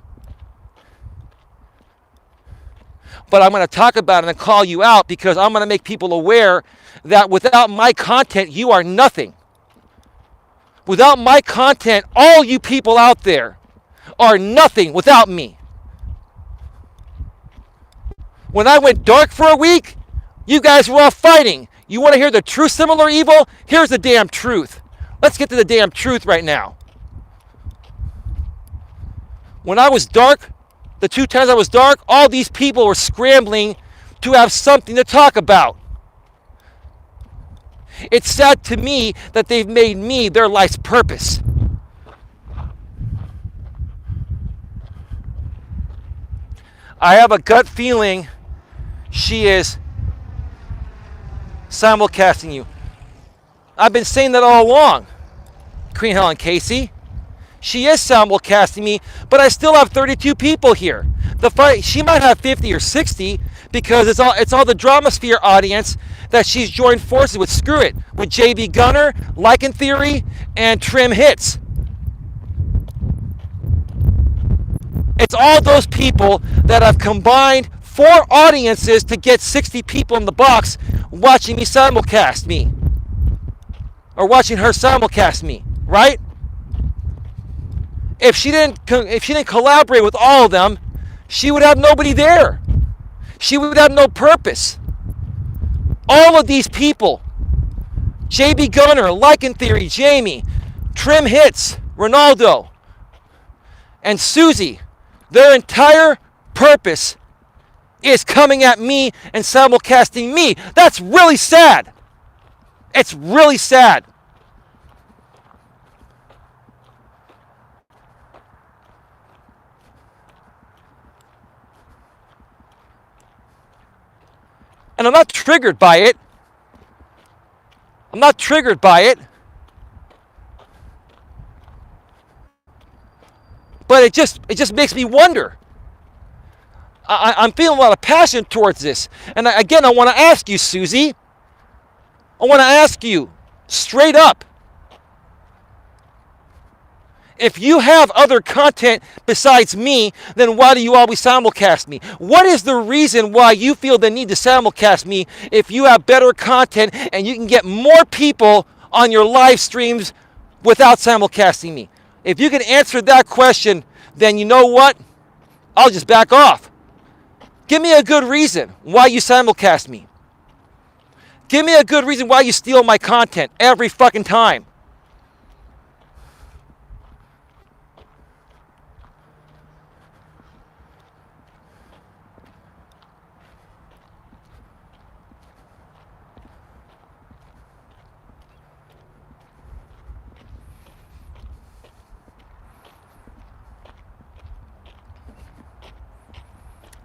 But I'm going to talk about it and call you out because I'm going to make people aware that without my content, you are nothing. Without my content, all you people out there are nothing without me. When I went dark for a week, you guys were all fighting. You want to hear the truth, similar evil? Here's the damn truth. Let's get to the damn truth right now. When I was dark, the 2 times I was dark, all these people were scrambling to have something to talk about. It's sad to me that they've made me their life's purpose. I have a gut feeling she is simulcasting you. I've been saying that all along, Queen Helen Casey. She is simulcasting me, but I still have 32 people here. The fight, she might have 50 or 60 because it's all the Dramasphere audience that she's joined forces with. Screw it, with JB Gunner, Lycan Theory, and Trim Hits. It's all those people that have combined 4 audiences to get 60 people in the box watching me simulcast me. or watching her simulcast me, right? If she didn't collaborate with all of them, she would have nobody there. She would have no purpose. All of these people, JB Gunner, Lycan Theory, Jamie, Trim Hits, Ronaldo, and Susie, their entire purpose is coming at me and simulcasting me. That's really sad. It's really sad. And I'm not triggered by it. I'm not triggered by it. But it just makes me wonder. I'm feeling a lot of passion towards this. And again, I want to ask you, Susie. I want to ask you straight up. If you have other content besides me, then why do you always simulcast me? What is the reason why you feel the need to simulcast me if you have better content and you can get more people on your live streams without simulcasting me? If you can answer that question, then you know what? I'll just back off. Give me a good reason why you simulcast me. Give me a good reason why you steal my content every fucking time.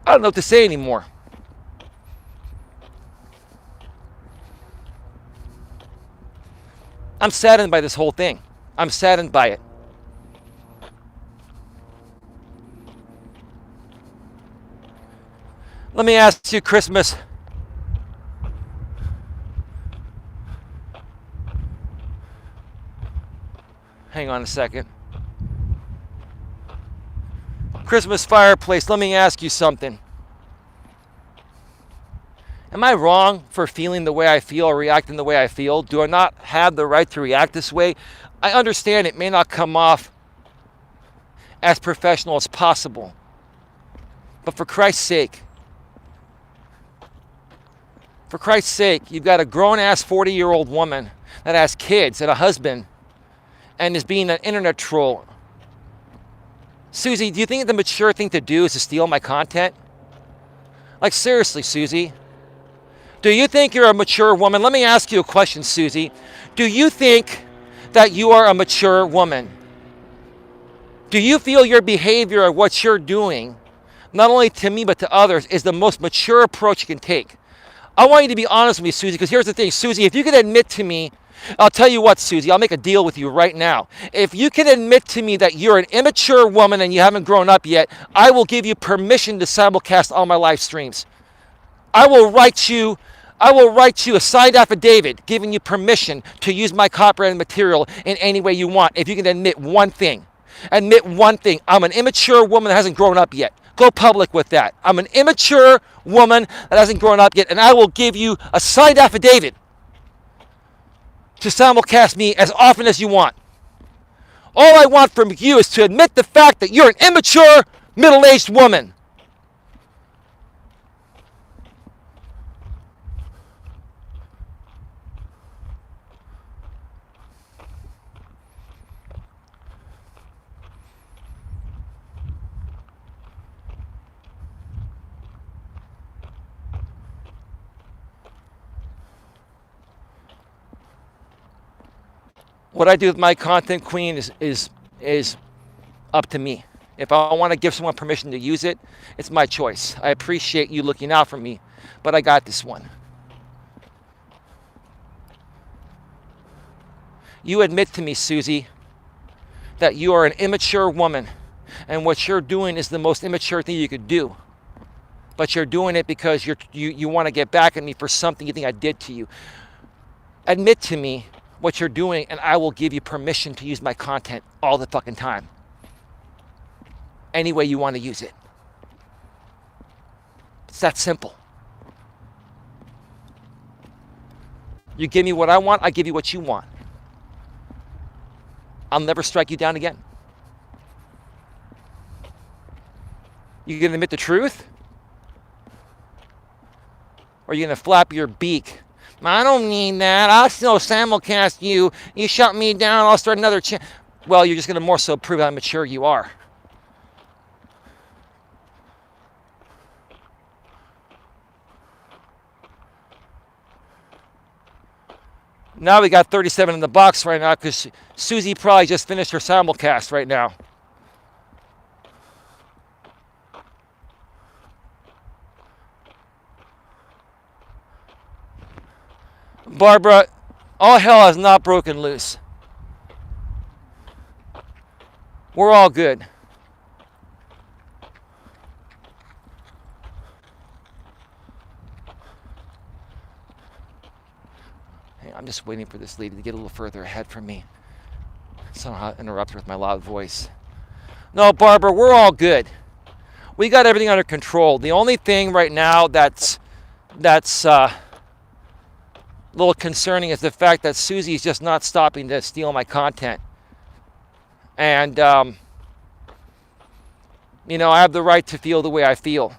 I don't know what to say anymore. I'm saddened by this whole thing. I'm saddened by it. Let me ask you, Christmas. Hang on a second. Christmas fireplace, let me ask you something. Am I wrong for feeling the way I feel or reacting the way I feel? Do I not have the right to react this way? I understand it may not come off as professional as possible. But for Christ's sake, you've got a grown-ass 40-year-old woman that has kids and a husband and is being an internet troll. Susie, do you think the mature thing to do is to steal my content? Like, seriously, Susie. Do you think you're a mature woman? Let me ask you a question, Susie. Do you think that you are a mature woman? Do you feel your behavior or what you're doing, not only to me but to others, is the most mature approach you can take? I want you to be honest with me, Susie, because here's the thing. Susie, if you can admit to me, I'll tell you what, Susie, I'll make a deal with you right now. If you can admit to me that you're an immature woman and you haven't grown up yet, I will give you permission to simulcast all my live streams. I will write you a signed affidavit giving you permission to use my copyrighted material in any way you want. If you can admit one thing. Admit one thing. I'm an immature woman that hasn't grown up yet. Go public with that. I'm an immature woman that hasn't grown up yet, and I will give you a signed affidavit to simulcast me as often as you want. All I want from you is to admit the fact that you're an immature, middle-aged woman. What I do with my content, Queen, is up to me. If I want to give someone permission to use it, it's my choice. I appreciate you looking out for me, but I got this one. You admit to me, Susie, that you are an immature woman, and what you're doing is the most immature thing you could do. But you're doing it because you want to get back at me for something you think I did to you. Admit to me what you're doing, and I will give you permission to use my content all the fucking time. Any way you want to use it. It's that simple. You give me what I want, I give you what you want. I'll never strike you down again. You gonna admit the truth? Or are you gonna flap your beak? I don't need that. I'll still simulcast you. You shut me down, I'll start another channel. Well, you're just gonna more so prove how mature you are. Now we got 37 in the box right now because Susie probably just finished her simulcast right now. Barbara, all hell has not broken loose. We're all good. I'm just waiting for this lady to get a little further ahead from me. Somehow interrupt her with my loud voice. No, Barbara, we're all good. We got everything under control. The only thing right now that's a little concerning is the fact that Susie's just not stopping to steal my content. And, you know, I have the right to feel the way I feel.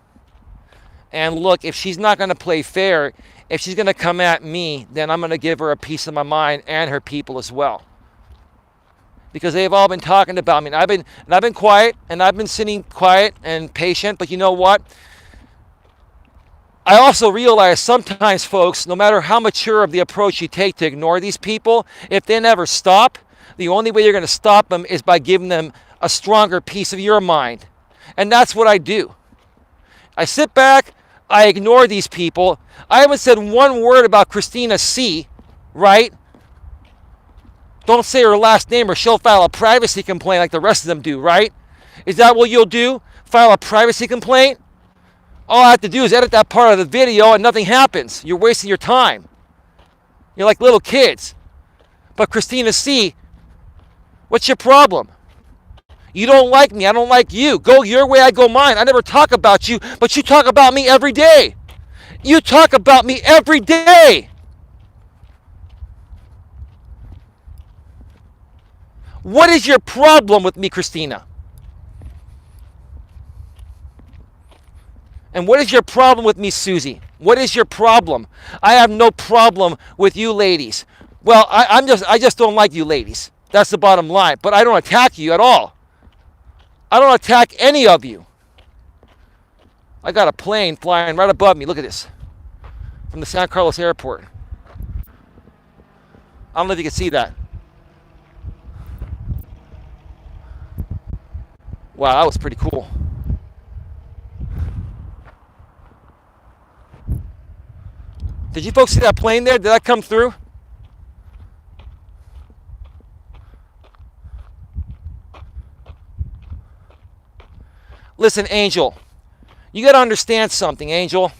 And look, if she's not going to play fair, if she's going to come at me, then I'm going to give her a piece of my mind and her people as well. Because they've all been talking about me. And I've been quiet, and I've been sitting quiet and patient. But you know what? I also realize sometimes, folks, no matter how mature of the approach you take to ignore these people, if they never stop, the only way you're going to stop them is by giving them a stronger piece of your mind. And that's what I do. I sit back, I ignore these people. I haven't said one word about Christina C., right? Don't say her last name or she'll file a privacy complaint like the rest of them do, right? Is that what you'll do? File a privacy complaint? All I have to do is edit that part of the video and nothing happens. You're wasting your time. You're like little kids. But Christina C., what's your problem? You don't like me. I don't like you. Go your way, I go mine. I never talk about you, but you talk about me every day. You talk about me every day. What is your problem with me, Christina? And what is your problem with me, Susie? What is your problem? I have no problem with you ladies. Well, I just don't like you ladies. That's the bottom line. But I don't attack you at all. I don't attack any of you. I got a plane flying right above me. Look at this. From the San Carlos airport. I don't know if you can see that. Wow, that was pretty cool. Did you folks see that plane there? Did that come through? Listen, Angel, you got to understand something, Angel.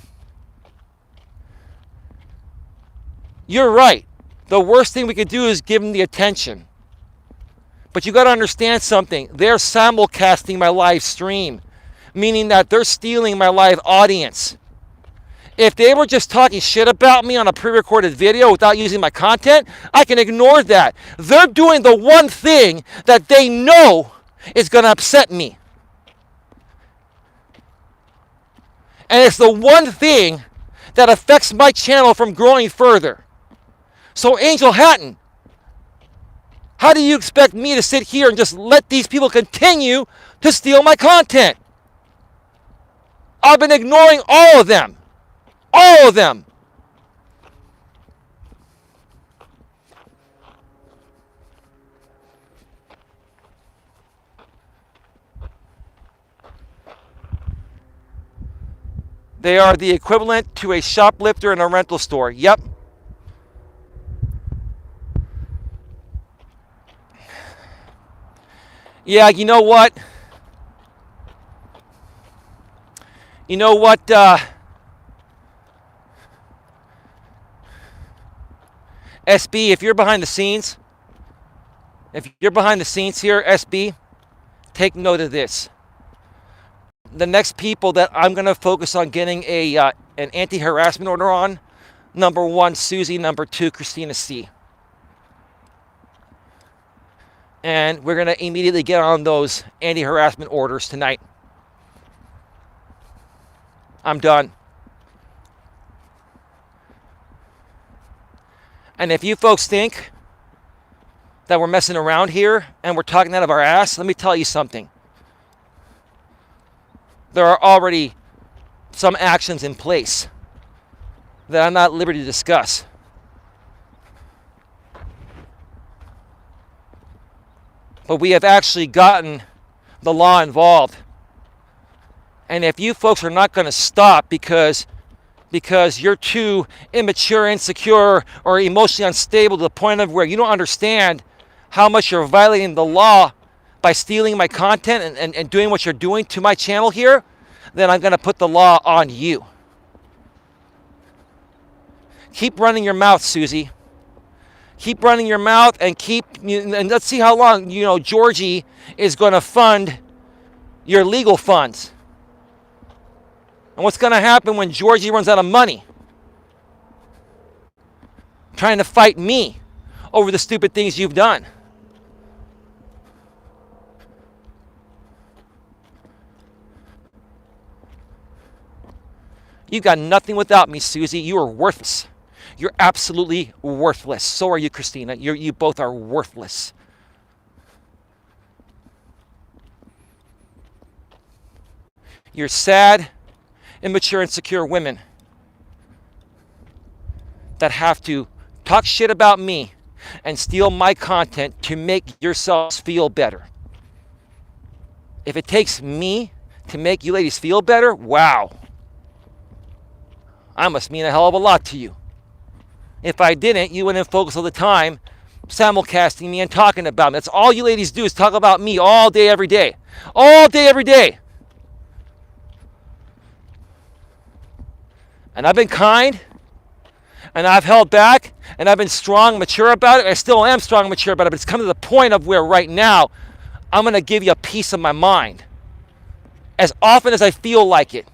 You're right. The worst thing we could do is give them the attention. But you got to understand something. They're simulcasting my live stream, meaning that they're stealing my live audience. If they were just talking shit about me on a pre-recorded video without using my content, I can ignore that. They're doing the one thing that they know is going to upset me. And it's the one thing that affects my channel from growing further. So Angel Hatton, how do you expect me to sit here and just let these people continue to steal my content? I've been ignoring all of them. All of them. They are the equivalent to a shoplifter in a rental store. Yep. Yeah, you know what? You know what? SB, if you're behind the scenes, here, SB, take note of this. The next people that I'm going to focus on getting an anti-harassment order on, number 1, Susie, number 2, Christina C. And we're going to immediately get on those anti-harassment orders tonight. I'm done. And if you folks think that we're messing around here and we're talking out of our ass, let me tell you something. There are already some actions in place that I'm not at liberty to discuss. But we have actually gotten the law involved. And if you folks are not going to stop because you're too immature, insecure, or emotionally unstable to the point of where you don't understand how much you're violating the law by stealing my content and doing what you're doing to my channel here, then I'm going to put the law on you. Keep running your mouth, Susie. Keep running your mouth and let's see how long, Georgie is going to fund your legal funds. And what's going to happen when Georgie runs out of money? Trying to fight me over the stupid things you've done. You've got nothing without me, Susie. You are worthless. You're absolutely worthless. So are you, Christina. You both are worthless. You're sad, immature, insecure women that have to talk shit about me and steal my content to make yourselves feel better. If it takes me to make you ladies feel better, wow. I must mean a hell of a lot to you. If I didn't, you wouldn't focus all the time simulcasting me and talking about me. That's all you ladies do is talk about me all day, every day. All day, every day. And I've been kind, and I've held back, and I've been strong, mature about it. I still am strong and mature about it, but it's come to the point of where right now I'm going to give you a piece of my mind as often as I feel like it.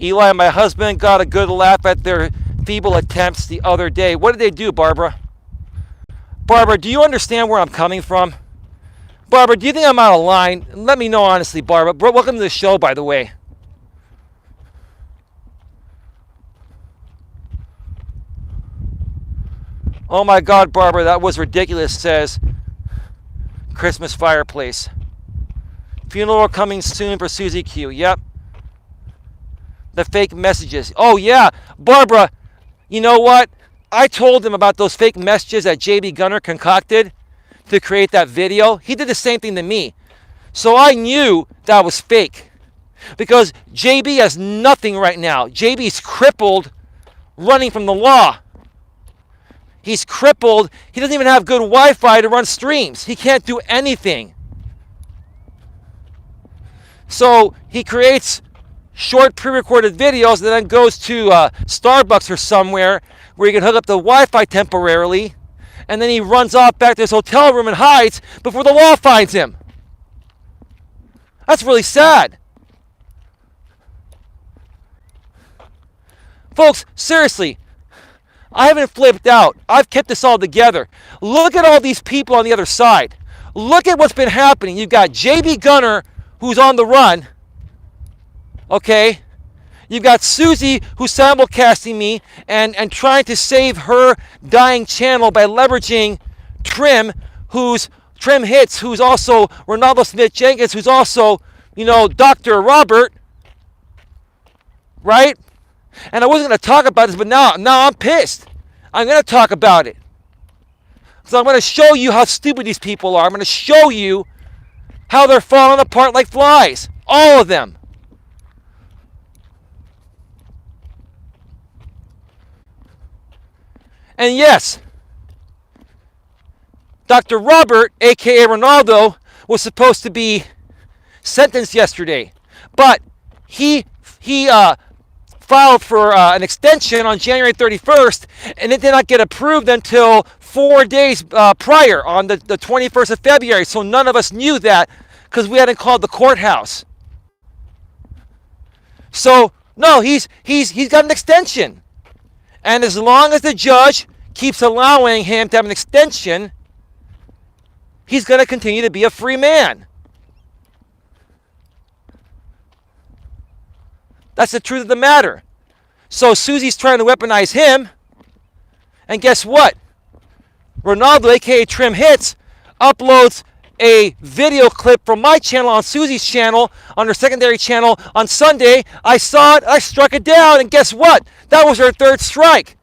Eli and my husband got a good laugh at their feeble attempts the other day. What did they do, Barbara? Barbara, do you understand where I'm coming from? Barbara, do you think I'm out of line? Let me know honestly, Barbara. Welcome to the show, by the way. Oh my God, Barbara, that was ridiculous, says Christmas Fireplace. Funeral coming soon for Susie Q. Yep. The fake messages. Oh yeah, Barbara, you know what? I told him about those fake messages that JB Gunner concocted to create that video. He did the same thing to me. So I knew that was fake. Because JB has nothing right now. JB's crippled running from the law. He's crippled. He doesn't even have good Wi-Fi to run streams. He can't do anything. So he creates short pre-recorded videos and then goes to Starbucks or somewhere where he can hook up the Wi-Fi temporarily, and then he runs off back to his hotel room and hides before the law finds him. That's really sad. Folks, seriously, I haven't flipped out. I've kept this all together. Look at all these people on the other side. Look at what's been happening. You've got JB Gunner, who's on the run. Okay? You've got Susie, who's simulcasting me and trying to save her dying channel by leveraging Trim, who's Trim Hits, who's also Ronaldo Smith-Jenkins, who's also, Dr. Robert. Right? And I wasn't going to talk about this, but now I'm pissed. I'm going to talk about it. So I'm going to show you how stupid these people are. I'm going to show you how they're falling apart like flies. All of them. And yes, Dr. Robert, a.k.a. Ronaldo, was supposed to be sentenced yesterday. But he filed for an extension on January 31st, and it did not get approved until 4 days prior, on the 21st of February. So none of us knew that, because we hadn't called the courthouse. So, no, he's got an extension. And as long as the judge keeps allowing him to have an extension, he's going to continue to be a free man. That's the truth of the matter. So Susie's trying to weaponize him. And guess what? Ronaldo, a.k.a. Trim Hits, uploads a video clip from my channel on Susie's channel, on her secondary channel on Sunday. I saw it, I struck it down, and guess what? That was her third strike.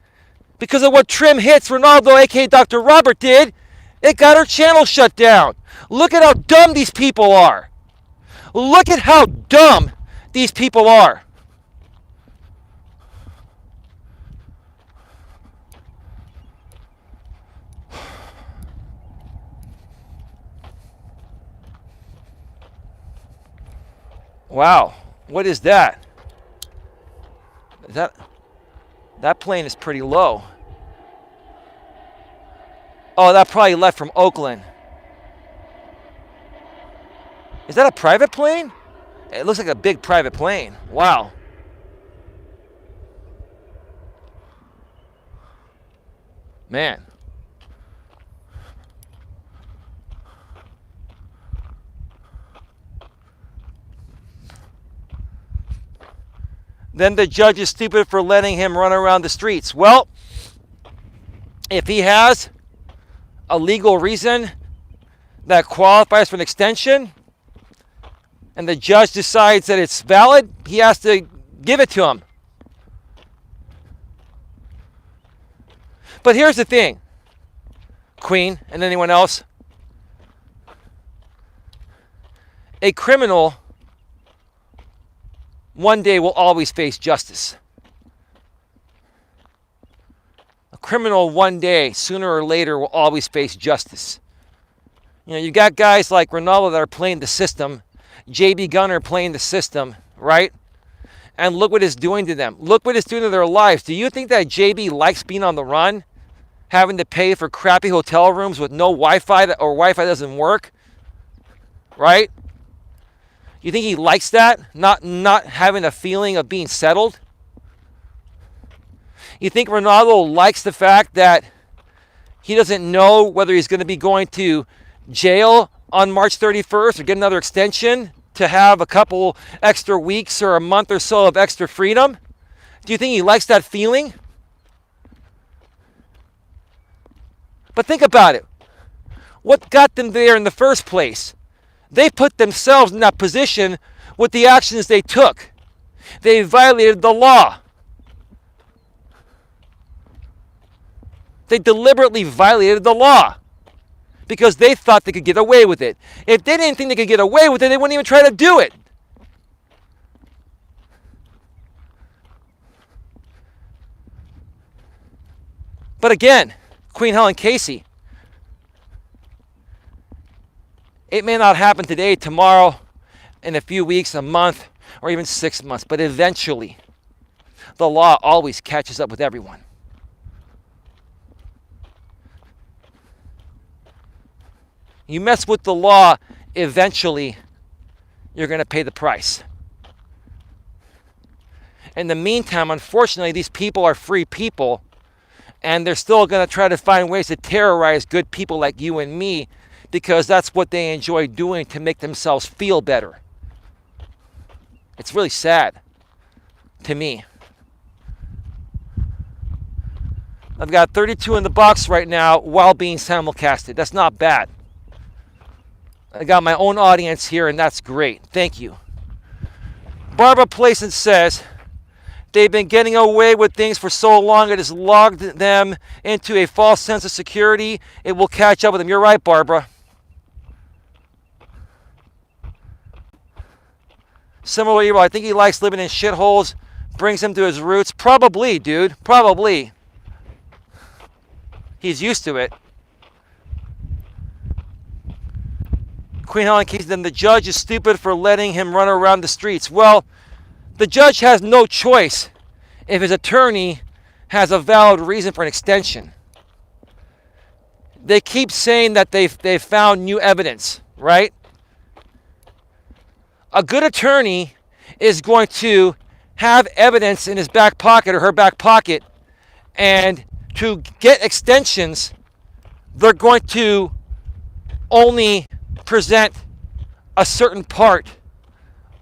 Because of what Trim Hits, Ronaldo, a.k.a. Dr. Robert, did, it got her channel shut down. Look at how dumb these people are. Look at how dumb these people are. Wow, what is that? That plane is pretty low. Oh, that probably left from Oakland. Is that a private plane? It looks like a big private plane. Wow. Man. Then the judge is stupid for letting him run around the streets. Well, if he has a legal reason that qualifies for an extension, and the judge decides that it's valid, he has to give it to him. But here's the thing, Queen and anyone else. A criminal one day will always face justice. A criminal one day, sooner or later, will always face justice. You know, you got guys like Ronaldo that are playing the system, JB Gunner playing the system, right? And look what it's doing to them. Look what it's doing to their lives. Do you think that JB likes being on the run? Having to pay for crappy hotel rooms with no Wi-Fi or Wi-Fi doesn't work? Right? You think he likes that? Not having a feeling of being settled? You think Ronaldo likes the fact that he doesn't know whether he's going to be going to jail on March 31st or get another extension to have a couple extra weeks or a month or so of extra freedom? Do you think he likes that feeling? But think about it. What got them there in the first place? They put themselves in that position with the actions they took. They violated the law. They deliberately violated the law because they thought they could get away with it. If they didn't think they could get away with it, they wouldn't even try to do it. But again, Queen Helen Casey, it may not happen today, tomorrow, in a few weeks, a month, or even 6 months, but eventually, the law always catches up with everyone. You mess with the law, eventually, you're going to pay the price. In the meantime, unfortunately, these people are free people, and they're still going to try to find ways to terrorize good people like you and me, because that's what they enjoy doing to make themselves feel better. It's really sad to me. I've got 32 in the box right now while being simulcasted. That's not bad. I got my own audience here, and that's great. Thank you. Barbara Playson says, they've been getting away with things for so long, it has logged them into a false sense of security. It will catch up with them. You're right, Barbara. Similarly, I think he likes living in shitholes, brings him to his roots. Probably, dude. Probably. He's used to it. Queen Helen Casey, then the judge is stupid for letting him run around the streets. Well, the judge has no choice if his attorney has a valid reason for an extension. They keep saying that they've found new evidence, right? A good attorney is going to have evidence in his back pocket or her back pocket, and to get extensions, they're going to only present a certain part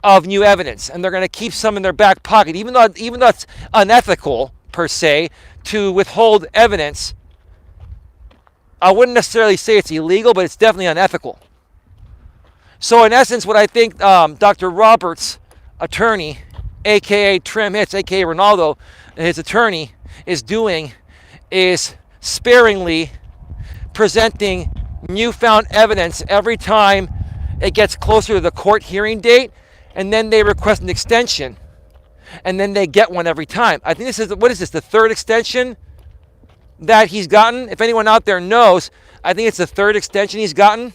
of new evidence, and they're going to keep some in their back pocket, even though it's unethical per se to withhold evidence. I wouldn't necessarily say it's illegal, but it's definitely unethical. So in essence, what I think Dr. Roberts' attorney, aka Trim Hits, aka Ronaldo, his attorney, is doing is sparingly presenting newfound evidence every time it gets closer to the court hearing date, and then they request an extension, and then they get one every time. I think this is, what is this, the third extension that he's gotten? If anyone out there knows, I think it's the third extension he's gotten.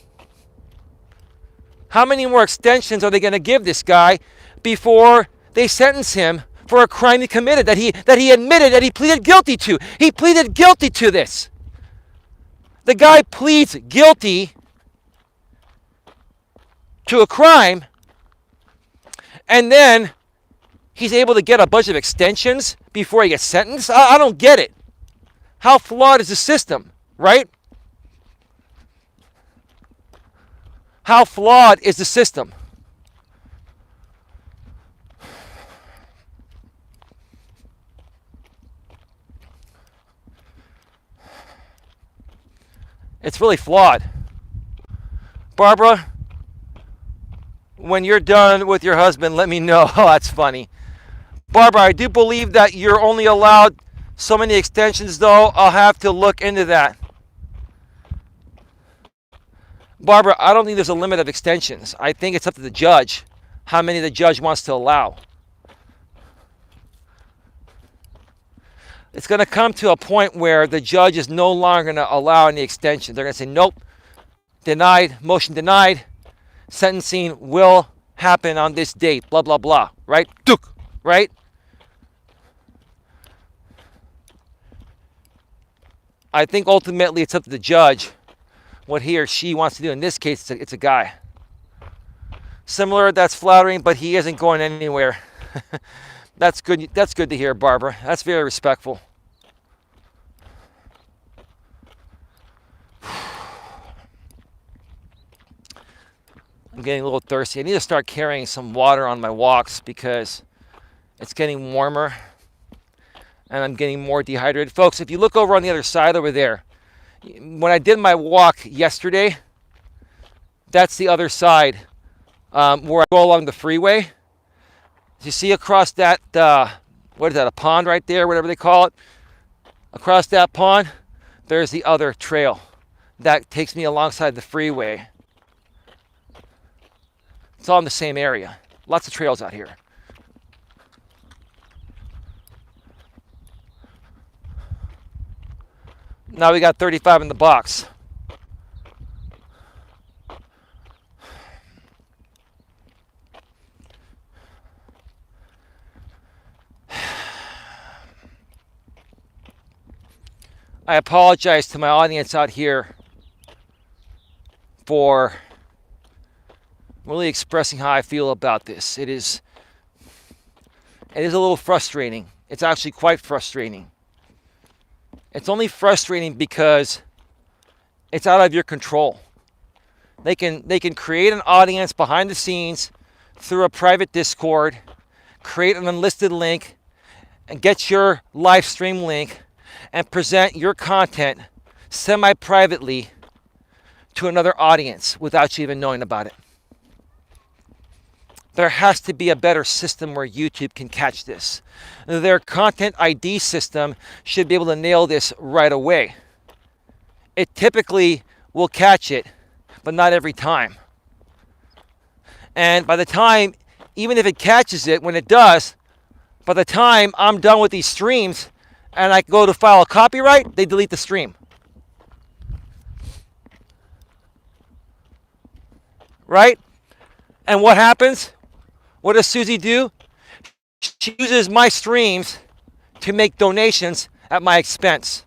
How many more extensions are they going to give this guy before they sentence him for a crime he committed, that he admitted, that he pleaded guilty to? He pleaded guilty to this. The guy pleads guilty to a crime, and then he's able to get a bunch of extensions before he gets sentenced? I don't get it. How flawed is the system, right? How flawed is the system? It's really flawed. Barbara, when you're done with your husband, let me know. Oh, that's funny. Barbara, I do believe that you're only allowed so many extensions, though. I'll have to look into that. Barbara, I don't think there's a limit of extensions. I think it's up to the judge how many the judge wants to allow. It's going to come to a point where the judge is no longer going to allow any extension. They're going to say, nope, denied, motion denied, sentencing will happen on this date, blah, blah, blah, right? Duk, right? I think ultimately it's up to the judge what he or she wants to do. In this case, it's a guy. Similar, that's flattering, but he isn't going anywhere. That's good. That's good to hear, Barbara. That's very respectful. I'm getting a little thirsty. I need to start carrying some water on my walks because it's getting warmer and I'm getting more dehydrated. Folks, if you look over on the other side over there, when I did my walk yesterday, that's the other side where I go along the freeway. You see across that, what is that, a pond right there, whatever they call it? Across that pond, there's the other trail that takes me alongside the freeway. It's all in the same area. Lots of trails out here. Now we got 35 in the box. I apologize to my audience out here for really expressing how I feel about this. It is a little frustrating. It's actually quite frustrating. It's only frustrating because it's out of your control. They can create an audience behind the scenes through a private Discord, create an unlisted link, and get your live stream link and present your content semi-privately to another audience without you even knowing about it. There has to be a better system where YouTube can catch this. Their content ID system should be able to nail this right away. It typically will catch it, but not every time. And by the time, even if it catches it, when it does, by the time I'm done with these streams and I go to file a copyright, they delete the stream. Right? And what happens? What does Susie do? She uses my streams to make donations at my expense.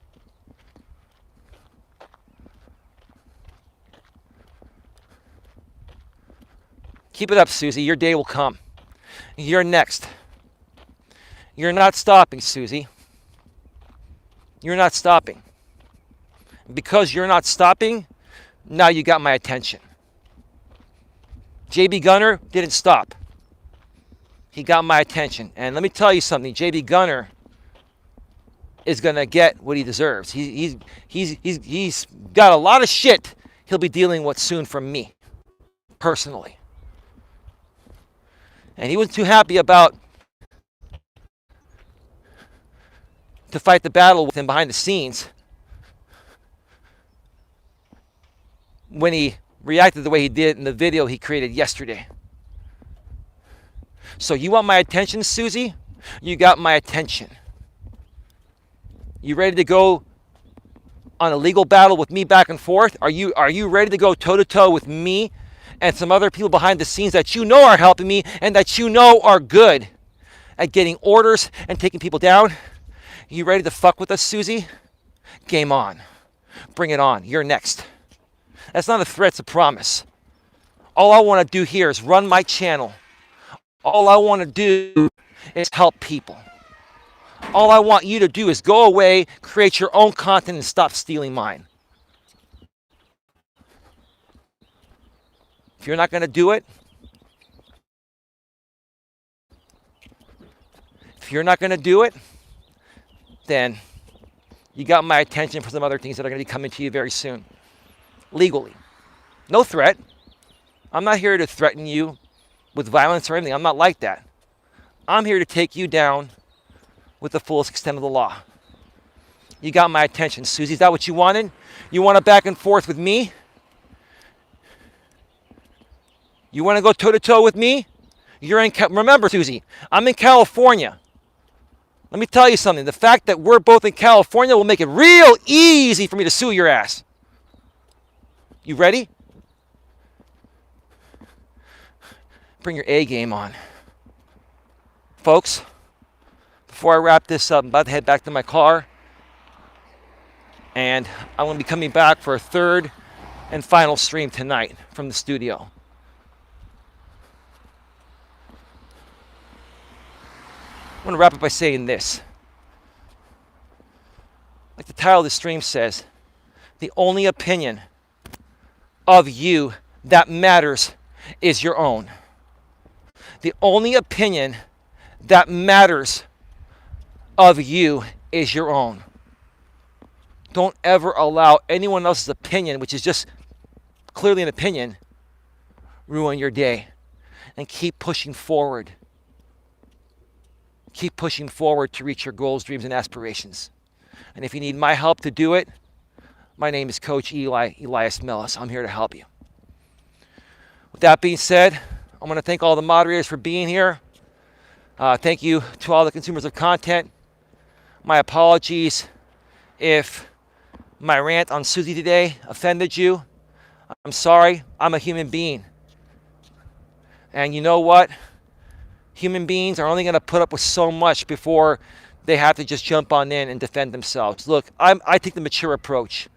Keep it up, Susie. Your day will come. You're next. You're not stopping, Susie. You're not stopping. Because you're not stopping, now you got my attention. JB Gunner didn't stop. He got my attention. And let me tell you something. JB Gunner is going to get what he deserves. He's got a lot of shit he'll be dealing with soon from me, personally. And he wasn't too happy about to fight the battle with him behind the scenes when he reacted the way he did in the video he created yesterday. So you want my attention, Susie? You got my attention. You ready to go on a legal battle with me back and forth? Are you ready to go toe-to-toe with me and some other people behind the scenes that you know are helping me and that you know are good at getting orders and taking people down? You ready to fuck with us, Susie? Game on. Bring it on. You're next. That's not a threat, it's a promise. All I want to do here is run my channel. All I want to do is help people. All I want you to do is go away, create your own content, and stop stealing mine. If you're not going to do it, then you got my attention for some other things that are going to be coming to you very soon. Legally. No threat. I'm not here to threaten you with violence or anything. I'm not like that. I'm here to take you down with the fullest extent of the law. You got my attention, Susie. Is that what you wanted? You want a back and forth with me? You want to go toe-to-toe with me? Remember, Susie, I'm in California. Let me tell you something. The fact that we're both in California will make it real easy for me to sue your ass. You ready? Bring your A game on. Folks, before I wrap this up, I'm about to head back to my car. And I'm going to be coming back for a third and final stream tonight from the studio. I'm going to wrap up by saying this. Like the title of the stream says, the only opinion of you that matters is your own. The only opinion that matters of you is your own. Don't ever allow anyone else's opinion, which is just clearly an opinion, ruin your day. And keep pushing forward. Keep pushing forward to reach your goals, dreams, and aspirations. And if you need my help to do it, my name is Coach Eli, Elias Melas. I'm here to help you. With that being said, I'm going to thank all the moderators for being here. Thank you to all the consumers of content. My apologies if my rant on Susie today offended you. I'm sorry. I'm a human being. And you know what? Human beings are only going to put up with so much before they have to just jump on in and defend themselves. Look, I take the mature approach.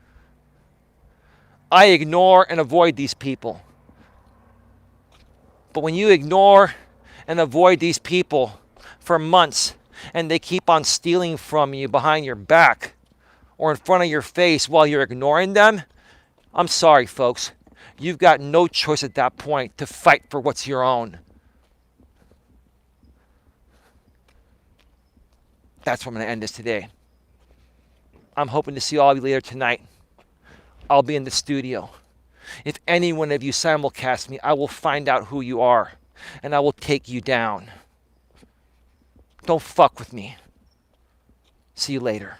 I ignore and avoid these people. But when you ignore and avoid these people for months and they keep on stealing from you behind your back or in front of your face while you're ignoring them, I'm sorry, folks. You've got no choice at that point to fight for what's your own. That's where I'm going to end this today. I'm hoping to see all of you later tonight. I'll be in the studio. If any one of you simulcast me, I will find out who you are, and I will take you down. Don't fuck with me. See you later.